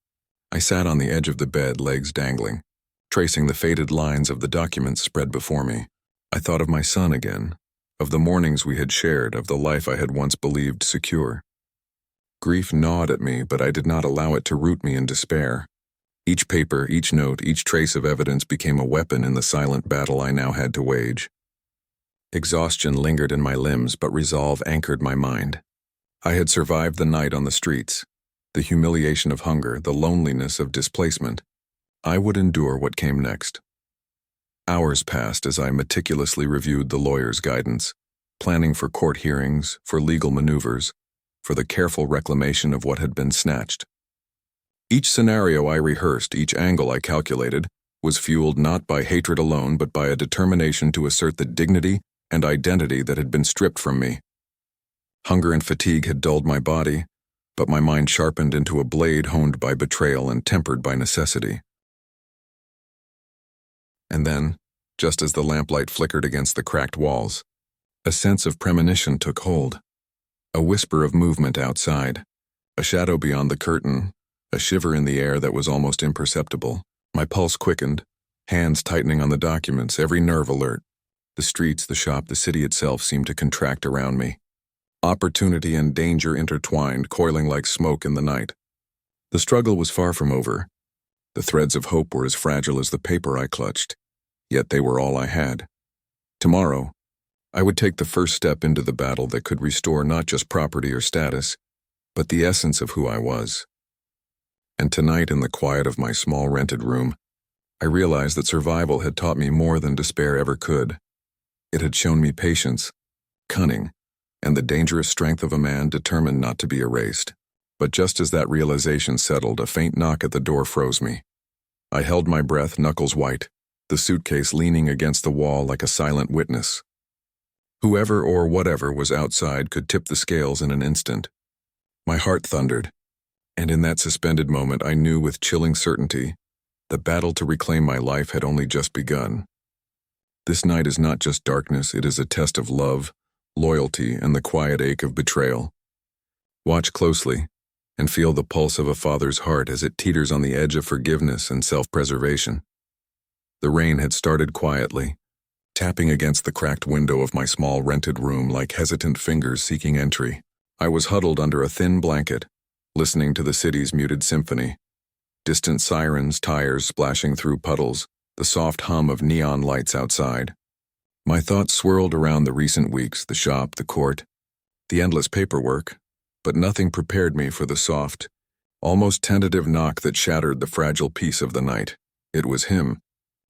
I sat on the edge of the bed, legs dangling, tracing the faded lines of the documents spread before me. I thought of my son again, of the mornings we had shared, of the life I had once believed secure. Grief gnawed at me, but I did not allow it to root me in despair. Each paper, each note, each trace of evidence became a weapon in the silent battle I now had to wage. Exhaustion lingered in my limbs, but resolve anchored my mind. I had survived the night on the streets, the humiliation of hunger, the loneliness of displacement. I would endure what came next. Hours passed as I meticulously reviewed the lawyer's guidance, planning for court hearings, for legal maneuvers, for the careful reclamation of what had been snatched. Each scenario I rehearsed, each angle I calculated, was fueled not by hatred alone, but by a determination to assert the dignity and identity that had been stripped from me. Hunger and fatigue had dulled my body, but my mind sharpened into a blade honed by betrayal and tempered by necessity. And then, just as the lamplight flickered against the cracked walls, a sense of premonition took hold. A whisper of movement outside, a shadow beyond the curtain, a shiver in the air that was almost imperceptible. My pulse quickened, hands tightening on the documents, every nerve alert. The streets, the shop, the city itself seemed to contract around me. Opportunity and danger intertwined, coiling like smoke in the night. The struggle was far from over. The threads of hope were as fragile as the paper I clutched, yet they were all I had. Tomorrow, I would take the first step into the battle that could restore not just property or status, but the essence of who I was. And tonight, in the quiet of my small rented room, I realized that survival had taught me more than despair ever could. It had shown me patience, cunning, and the dangerous strength of a man determined not to be erased. But just as that realization settled, a faint knock at the door froze me. I held my breath, knuckles white, the suitcase leaning against the wall like a silent witness. Whoever or whatever was outside could tip the scales in an instant. My heart thundered, and in that suspended moment I knew with chilling certainty The battle to reclaim my life had only just begun. This night is not just darkness, it is a test of love, loyalty, and the quiet ache of betrayal. Watch closely and feel the pulse of a father's heart as it teeters on the edge of forgiveness and self-preservation. The rain had started quietly, tapping against the cracked window of my small rented room like hesitant fingers seeking entry. I was huddled under a thin blanket, listening to the city's muted symphony. Distant sirens, tires splashing through puddles, the soft hum of neon lights outside. My thoughts swirled around the recent weeks, the shop, the court, the endless paperwork, but nothing prepared me for the soft, almost tentative knock that shattered the fragile peace of the night. It was him.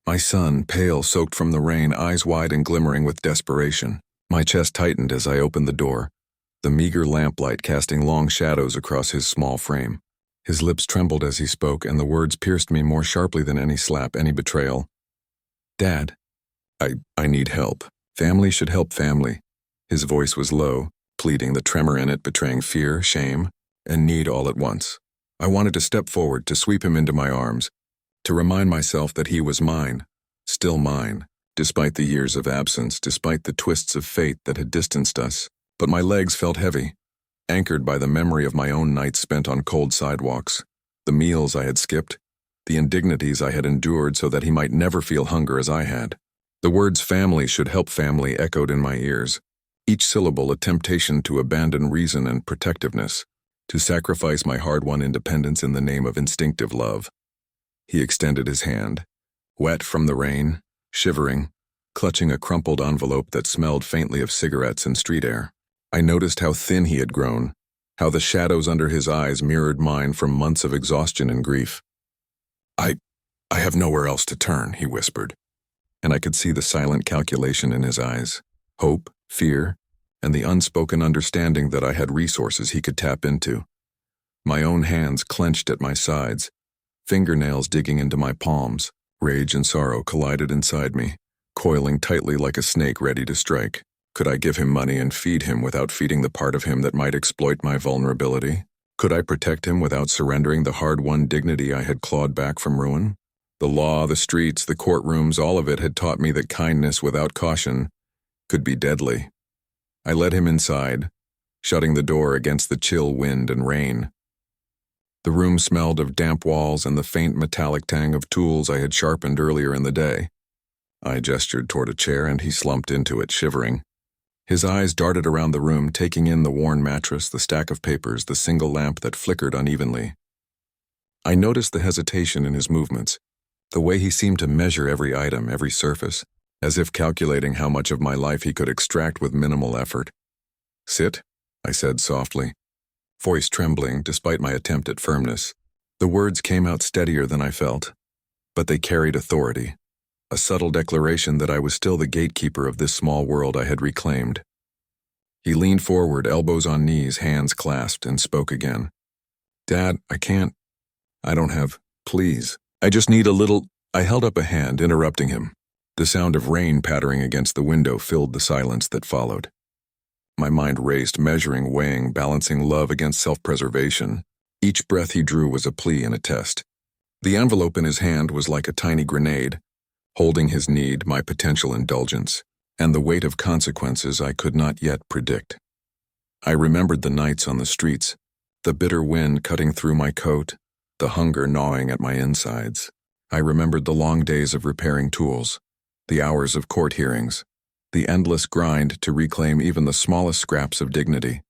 My son, pale, soaked from the rain, eyes wide and glimmering with desperation. My chest tightened as I opened the door, the meager lamplight casting long shadows across his small frame. His lips trembled as he spoke, and the words pierced me more sharply than any slap, any betrayal. "Dad, I need help. Family should help family." His voice was low, pleading, the tremor in it betraying fear, shame, and need all at once. I wanted to step forward, to sweep him into my arms, to remind myself that he was mine, still mine, despite the years of absence, despite the twists of fate that had distanced us. But my legs felt heavy, anchored by the memory of my own nights spent on cold sidewalks, the meals I had skipped, the indignities I had endured so that he might never feel hunger as I had. The words "family should help family" echoed in my ears, each syllable a temptation to abandon reason and protectiveness, to sacrifice my hard-won independence in the name of instinctive love. He extended his hand, wet from the rain, shivering, clutching a crumpled envelope that smelled faintly of cigarettes and street air. I noticed how thin he had grown, how the shadows under his eyes mirrored mine from months of exhaustion and grief. I have nowhere else to turn," he whispered, and I could see the silent calculation in his eyes, hope, fear, and the unspoken understanding that I had resources he could tap into. My own hands clenched at my sides, fingernails digging into my palms. Rage and sorrow collided inside me, coiling tightly like a snake ready to strike. Could I give him money and feed him without feeding the part of him that might exploit my vulnerability? Could I protect him without surrendering the hard-won dignity I had clawed back from ruin? The law, the streets, the courtrooms, all of it had taught me that kindness without caution could be deadly. I led him inside, shutting the door against the chill wind and rain. The room smelled of damp walls and the faint metallic tang of tools I had sharpened earlier in the day. I gestured toward a chair and he slumped into it, shivering. His eyes darted around the room, taking in the worn mattress, the stack of papers, the single lamp that flickered unevenly. I noticed the hesitation in his movements, the way he seemed to measure every item, every surface, as if calculating how much of my life he could extract with minimal effort. "Sit," I said softly, voice trembling despite my attempt at firmness. The words came out steadier than I felt, but they carried authority, a subtle declaration that I was still the gatekeeper of this small world I had reclaimed. He leaned forward, elbows on knees, hands clasped, and spoke again. "Dad, I don't have, please. I just need a little—" I held up a hand, interrupting him. The sound of rain pattering against the window filled the silence that followed. My mind raced, measuring, weighing, balancing love against self-preservation. Each breath he drew was a plea and a test. The envelope in his hand was like a tiny grenade, holding his need, my potential indulgence, and the weight of consequences I could not yet predict. I remembered the nights on the streets, the bitter wind cutting through my coat, the hunger gnawing at my insides. I remembered the long days of repairing tools, the hours of court hearings, the endless grind to reclaim even the smallest scraps of dignity.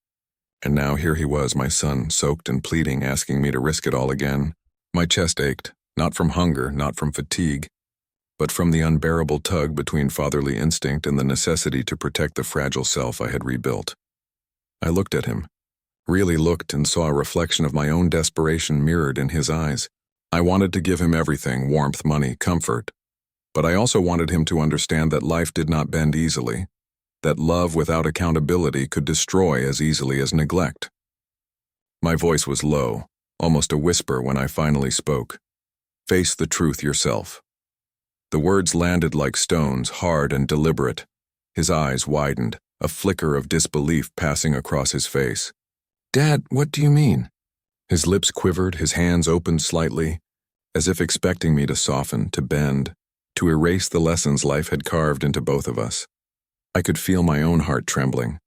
And now here he was, my son, soaked and pleading, asking me to risk it all again. My chest ached, not from hunger, not from fatigue, but from the unbearable tug between fatherly instinct and the necessity to protect the fragile self I had rebuilt. I looked at him, really looked, and saw a reflection of my own desperation mirrored in his eyes. I wanted to give him everything: warmth, money, comfort. But I also wanted him to understand that life did not bend easily, that love without accountability could destroy as easily as neglect. My voice was low, almost a whisper when I finally spoke. "Face the truth yourself." The words landed like stones, hard and deliberate. His eyes widened, a flicker of disbelief passing across his face. "Dad, what do you mean?" His lips quivered, his hands opened slightly, as if expecting me to soften, to bend, to erase the lessons life had carved into both of us. I could feel my own heart trembling,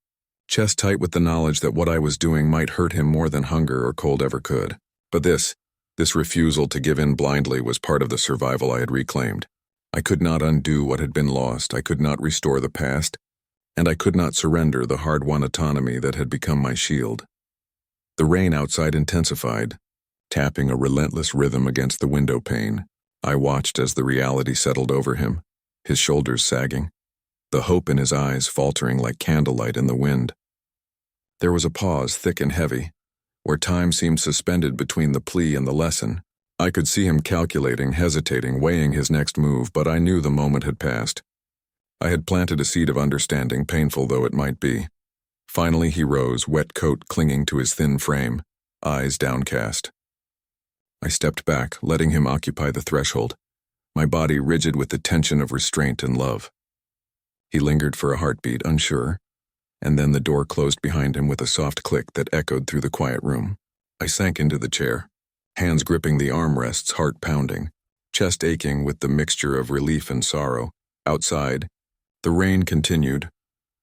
chest tight with the knowledge that what I was doing might hurt him more than hunger or cold ever could. But this refusal to give in blindly was part of the survival I had reclaimed. I could not undo what had been lost, I could not restore the past, and I could not surrender the hard-won autonomy that had become my shield. The rain outside intensified, tapping a relentless rhythm against the window pane. I watched as the reality settled over him, his shoulders sagging, the hope in his eyes faltering like candlelight in the wind. There was a pause, thick and heavy, where time seemed suspended between the plea and the lesson. I could see him calculating, hesitating, weighing his next move, but I knew the moment had passed. I had planted a seed of understanding, painful though it might be. Finally he rose, wet coat clinging to his thin frame, eyes downcast. I stepped back, letting him occupy the threshold, my body rigid with the tension of restraint and love. He lingered for a heartbeat, unsure, and then the door closed behind him with a soft click that echoed through the quiet room. I sank into the chair, hands gripping the armrests, heart pounding, chest aching with the mixture of relief and sorrow. Outside, the rain continued,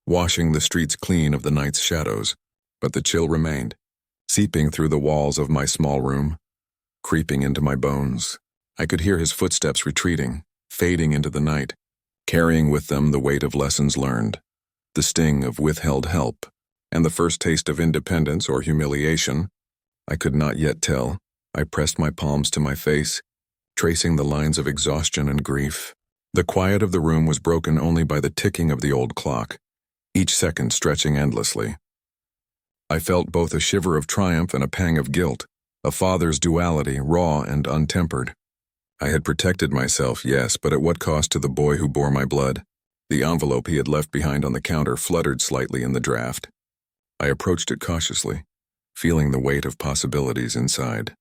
washing the streets clean of the night's shadows, but the chill remained, seeping through the walls of my small room, creeping into my bones. I could hear his footsteps retreating, fading into the night, carrying with them the weight of lessons learned, the sting of withheld help, and the first taste of independence or humiliation. I could not yet tell. I pressed my palms to my face, tracing the lines of exhaustion and grief. The quiet of the room was broken only by the ticking of the old clock, each second stretching endlessly. I felt both a shiver of triumph and a pang of guilt, a father's duality, raw and untempered. I had protected myself, yes, but at what cost to the boy who bore my blood? The envelope he had left behind on the counter fluttered slightly in the draft. I approached it cautiously, feeling the weight of possibilities inside.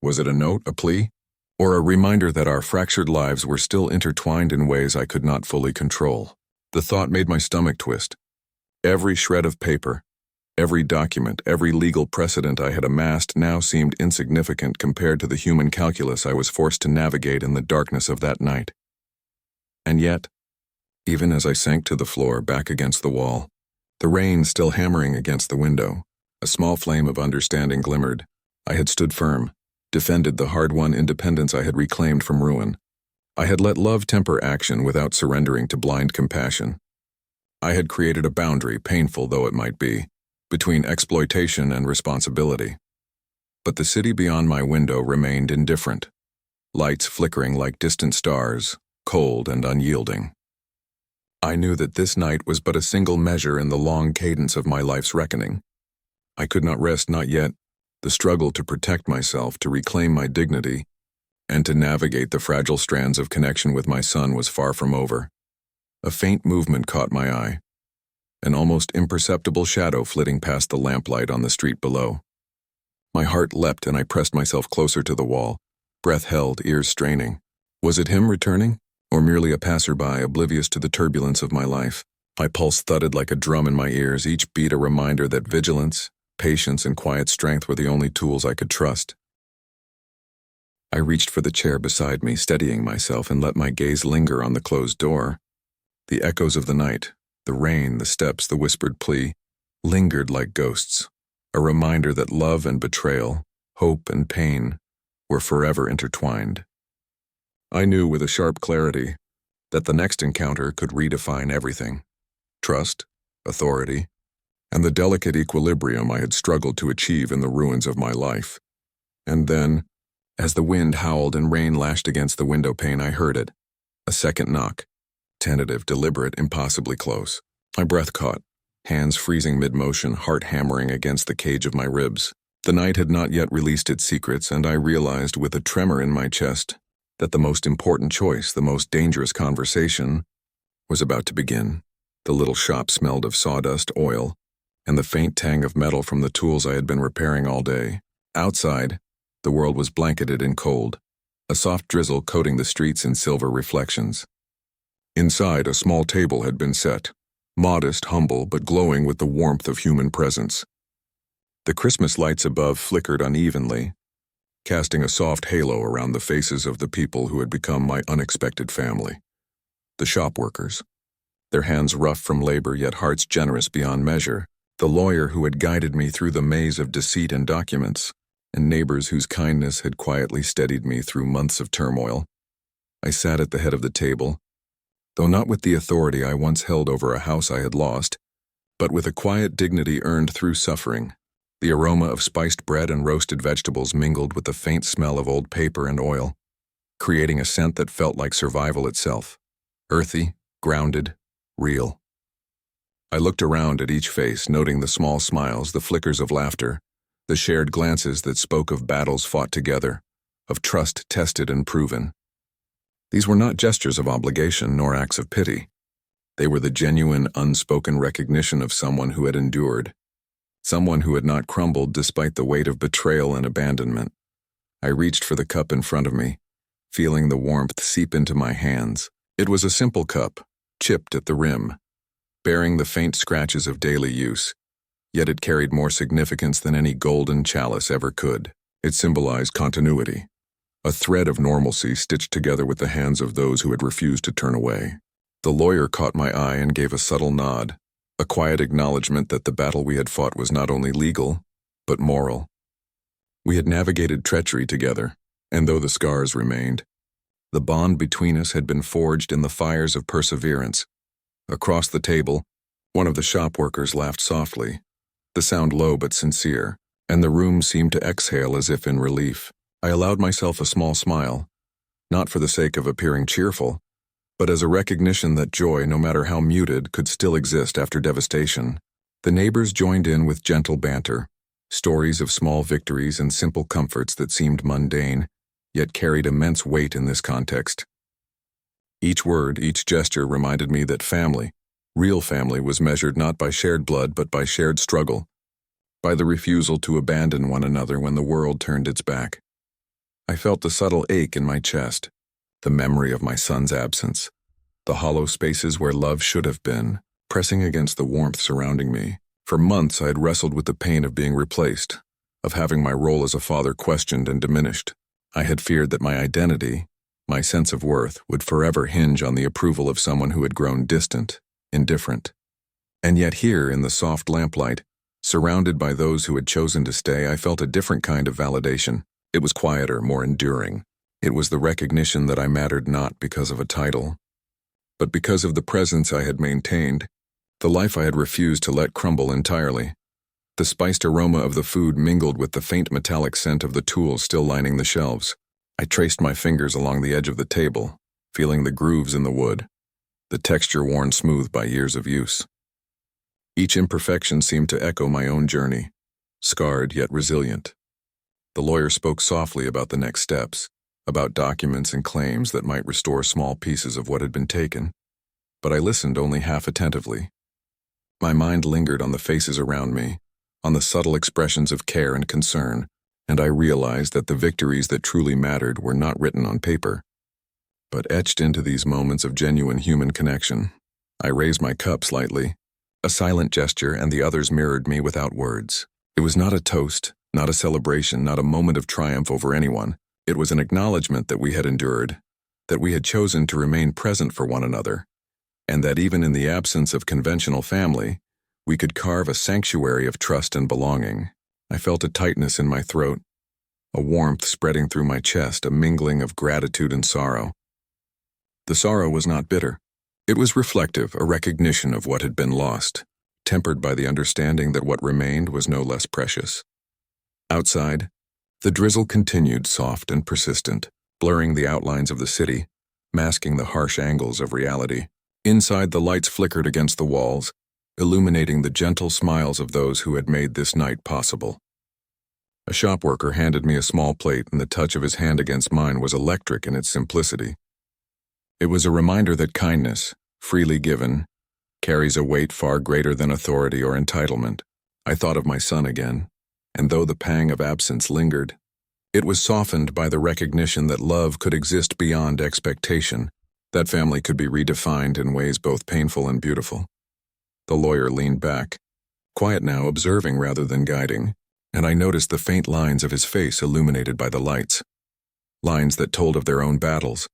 Was it a note, a plea, or a reminder that our fractured lives were still intertwined in ways I could not fully control? The thought made my stomach twist. Every shred of paper, every document, every legal precedent I had amassed now seemed insignificant compared to the human calculus I was forced to navigate in the darkness of that night. And yet, even as I sank to the floor, back against the wall, the rain still hammering against the window, a small flame of understanding glimmered. I had stood firm, defended the hard-won independence I had reclaimed from ruin. I had let love temper action without surrendering to blind compassion. I had created a boundary, painful though it might be, between exploitation and responsibility. But the city beyond my window remained indifferent, lights flickering like distant stars, cold and unyielding. I knew that this night was but a single measure in the long cadence of my life's reckoning. I could not rest, not yet. The struggle to protect myself, to reclaim my dignity, and to navigate the fragile strands of connection with my son was far from over. A faint movement caught my eye, an almost imperceptible shadow flitting past the lamplight on the street below. My heart leapt and I pressed myself closer to the wall, breath held, ears straining. Was it him returning, or merely a passerby oblivious to the turbulence of my life? My pulse thudded like a drum in my ears, each beat a reminder that vigilance, patience, and quiet strength were the only tools I could trust. I reached for the chair beside me, steadying myself, and let my gaze linger on the closed door. The echoes of the night, the rain, the steps, the whispered plea, lingered like ghosts, a reminder that love and betrayal, hope and pain, were forever intertwined. I knew with a sharp clarity that the next encounter could redefine everything: trust, authority, and the delicate equilibrium I had struggled to achieve in the ruins of my life. And then, as the wind howled and rain lashed against the window pane, I heard it. A second knock. Tentative, deliberate, impossibly close. My breath caught, hands freezing mid-motion, heart hammering against the cage of my ribs. The night had not yet released its secrets, and I realized with a tremor in my chest that the most important choice, the most dangerous conversation, was about to begin. The little shop smelled of sawdust, oil, and the faint tang of metal from the tools I had been repairing all day. Outside, the world was blanketed in cold, a soft drizzle coating the streets in silver reflections. Inside, a small table had been set, modest, humble, but glowing with the warmth of human presence. The Christmas lights above flickered unevenly, casting a soft halo around the faces of the people who had become my unexpected family. The shop workers, their hands rough from labor yet hearts generous beyond measure, the lawyer who had guided me through the maze of deceit and documents, and neighbors whose kindness had quietly steadied me through months of turmoil. I sat at the head of the table, though not with the authority I once held over a house I had lost, but with a quiet dignity earned through suffering. The aroma of spiced bread and roasted vegetables mingled with the faint smell of old paper and oil, creating a scent that felt like survival itself. Earthy, grounded, real. I looked around at each face, noting the small smiles, the flickers of laughter, the shared glances that spoke of battles fought together, of trust tested and proven. These were not gestures of obligation nor acts of pity. They were the genuine, unspoken recognition of someone who had endured, someone who had not crumbled despite the weight of betrayal and abandonment. I reached for the cup in front of me, feeling the warmth seep into my hands. It was a simple cup, chipped at the rim, bearing the faint scratches of daily use, yet it carried more significance than any golden chalice ever could. It symbolized continuity, a thread of normalcy stitched together with the hands of those who had refused to turn away. The lawyer caught my eye and gave a subtle nod, a quiet acknowledgement that the battle we had fought was not only legal, but moral. We had navigated treachery together, and though the scars remained, the bond between us had been forged in the fires of perseverance. Across the table, one of the shop workers laughed softly, the sound low but sincere, and the room seemed to exhale as if in relief. I allowed myself a small smile, not for the sake of appearing cheerful, but as a recognition that joy, no matter how muted, could still exist after devastation. The neighbors joined in with gentle banter, stories of small victories and simple comforts that seemed mundane, yet carried immense weight in this context. Each word, each gesture reminded me that family, real family, was measured not by shared blood but by shared struggle, by the refusal to abandon one another when the world turned its back. I felt the subtle ache in my chest, the memory of my son's absence, the hollow spaces where love should have been, pressing against the warmth surrounding me. For months I had wrestled with the pain of being replaced, of having my role as a father questioned and diminished. I had feared that my identity, my sense of worth, would forever hinge on the approval of someone who had grown distant, indifferent. And yet here, in the soft lamplight, surrounded by those who had chosen to stay, I felt a different kind of validation. It was quieter, more enduring. It was the recognition that I mattered not because of a title, but because of the presence I had maintained, the life I had refused to let crumble entirely. The spiced aroma of the food mingled with the faint metallic scent of the tools still lining the shelves. I traced my fingers along the edge of the table, feeling the grooves in the wood, the texture worn smooth by years of use. Each imperfection seemed to echo my own journey, scarred yet resilient. The lawyer spoke softly about the next steps, about documents and claims that might restore small pieces of what had been taken, but I listened only half attentively. My mind lingered on the faces around me, on the subtle expressions of care and concern, and I realized that the victories that truly mattered were not written on paper, but etched into these moments of genuine human connection. I raised my cup slightly, a silent gesture, and the others mirrored me without words. It was not a toast, not a celebration, not a moment of triumph over anyone. It was an acknowledgement that we had endured, that we had chosen to remain present for one another, and that even in the absence of conventional family, we could carve a sanctuary of trust and belonging. I felt a tightness in my throat, a warmth spreading through my chest, a mingling of gratitude and sorrow. The sorrow was not bitter. It was reflective, a recognition of what had been lost, tempered by the understanding that what remained was no less precious. Outside, the drizzle continued, soft and persistent, blurring the outlines of the city, masking the harsh angles of reality. Inside, the lights flickered against the walls, illuminating the gentle smiles of those who had made this night possible. A shop worker handed me a small plate, and the touch of his hand against mine was electric in its simplicity. It was a reminder that kindness, freely given, carries a weight far greater than authority or entitlement. I thought of my son again, and though the pang of absence lingered, it was softened by the recognition that love could exist beyond expectation, that family could be redefined in ways both painful and beautiful. The lawyer leaned back, quiet now, observing rather than guiding, and I noticed the faint lines of his face illuminated by the lights. Lines that told of their own battles,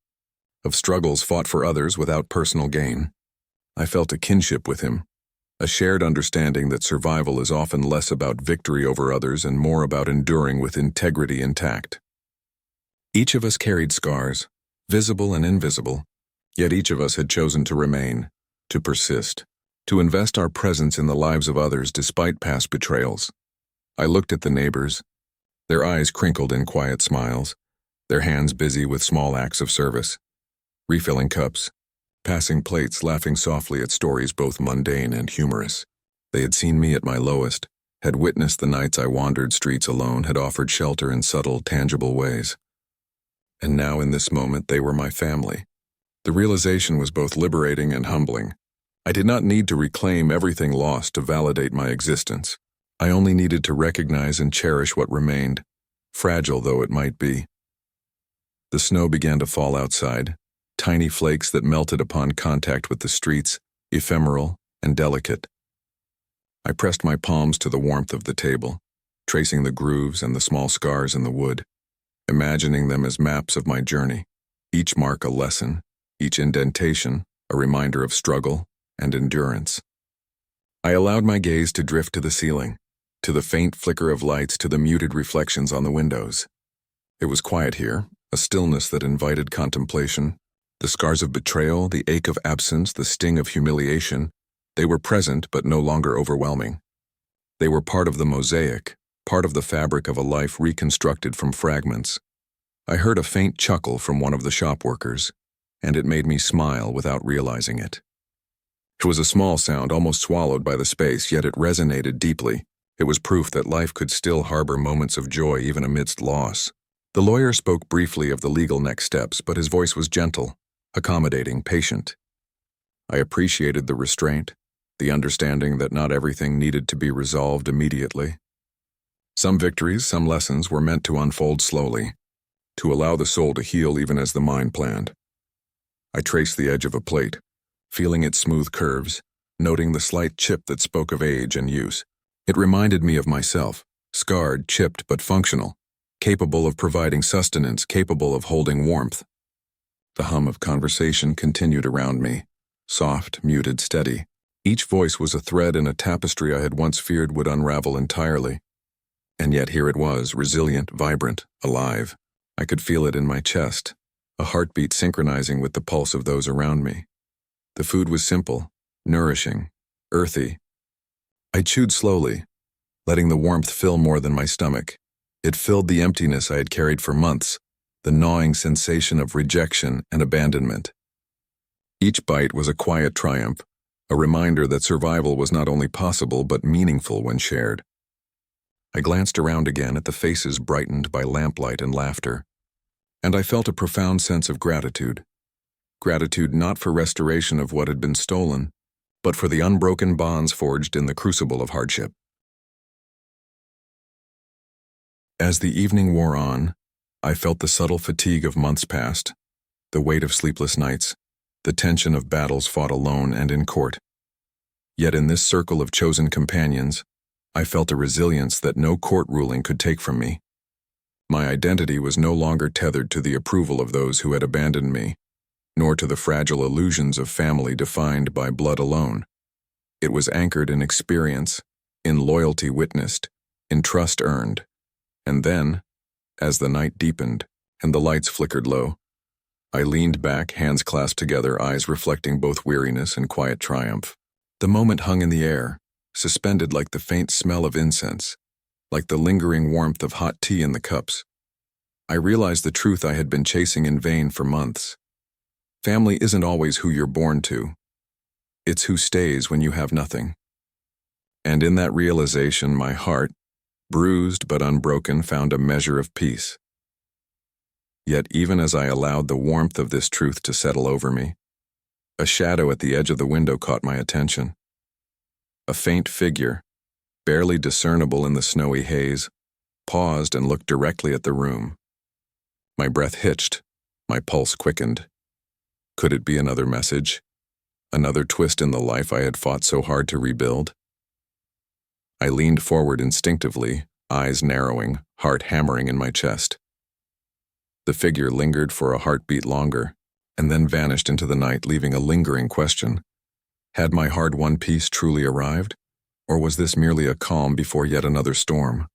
of struggles fought for others without personal gain. I felt a kinship with him, a shared understanding that survival is often less about victory over others and more about enduring with integrity intact. Each of us carried scars, visible and invisible, yet each of us had chosen to remain, to persist, to invest our presence in the lives of others despite past betrayals. I looked at the neighbors, their eyes crinkled in quiet smiles, their hands busy with small acts of service, refilling cups, passing plates, laughing softly at stories both mundane and humorous. They had seen me at my lowest, had witnessed the nights I wandered streets alone, had offered shelter in subtle, tangible ways. And now in this moment they were my family. The realization was both liberating and humbling. I did not need to reclaim everything lost to validate my existence. I only needed to recognize and cherish what remained, fragile though it might be. The snow began to fall outside, tiny flakes that melted upon contact with the streets, ephemeral and delicate. I pressed my palms to the warmth of the table, tracing the grooves and the small scars in the wood, imagining them as maps of my journey, each mark a lesson, each indentation a reminder of struggle and endurance. I allowed my gaze to drift to the ceiling, to the faint flicker of lights, to the muted reflections on the windows. It was quiet here, a stillness that invited contemplation. The scars of betrayal, the ache of absence, the sting of humiliation, they were present but no longer overwhelming. They were part of the mosaic, part of the fabric of a life reconstructed from fragments. I heard a faint chuckle from one of the shop workers, and it made me smile without realizing it. It was a small sound, almost swallowed by the space, yet it resonated deeply. It was proof that life could still harbor moments of joy even amidst loss. The lawyer spoke briefly of the legal next steps, but his voice was gentle, accommodating, patient. I appreciated the restraint, the understanding that not everything needed to be resolved immediately. Some victories, some lessons were meant to unfold slowly, to allow the soul to heal even as the mind planned. I traced the edge of a plate, feeling its smooth curves, noting the slight chip that spoke of age and use. It reminded me of myself, scarred, chipped, but functional, capable of providing sustenance, capable of holding warmth. The hum of conversation continued around me, soft, muted, steady. Each voice was a thread in a tapestry I had once feared would unravel entirely. And yet here it was, resilient, vibrant, alive. I could feel it in my chest, a heartbeat synchronizing with the pulse of those around me. The food was simple, nourishing, earthy. I chewed slowly, letting the warmth fill more than my stomach. It filled the emptiness I had carried for months, the gnawing sensation of rejection and abandonment. Each bite was a quiet triumph, a reminder that survival was not only possible but meaningful when shared. I glanced around again at the faces brightened by lamplight and laughter, and I felt a profound sense of gratitude. Gratitude not for restoration of what had been stolen, but for the unbroken bonds forged in the crucible of hardship. As the evening wore on, I felt the subtle fatigue of months past, the weight of sleepless nights, the tension of battles fought alone and in court. Yet in this circle of chosen companions, I felt a resilience that no court ruling could take from me. My identity was no longer tethered to the approval of those who had abandoned me, nor to the fragile illusions of family defined by blood alone. It was anchored in experience, in loyalty witnessed, in trust earned. And then, as the night deepened and the lights flickered low, I leaned back, hands clasped together, eyes reflecting both weariness and quiet triumph. The moment hung in the air, suspended like the faint smell of incense, like the lingering warmth of hot tea in the cups. I realized the truth I had been chasing in vain for months. Family isn't always who you're born to. It's who stays when you have nothing. And in that realization, my heart, bruised but unbroken, found a measure of peace. Yet even as I allowed the warmth of this truth to settle over me, a shadow at the edge of the window caught my attention. A faint figure, barely discernible in the snowy haze, paused and looked directly at the room. My breath hitched, my pulse quickened. Could it be another message? Another twist in the life I had fought so hard to rebuild? I leaned forward instinctively, eyes narrowing, heart hammering in my chest. The figure lingered for a heartbeat longer, and then vanished into the night, leaving a lingering question. Had my hard-won peace truly arrived, or was this merely a calm before yet another storm?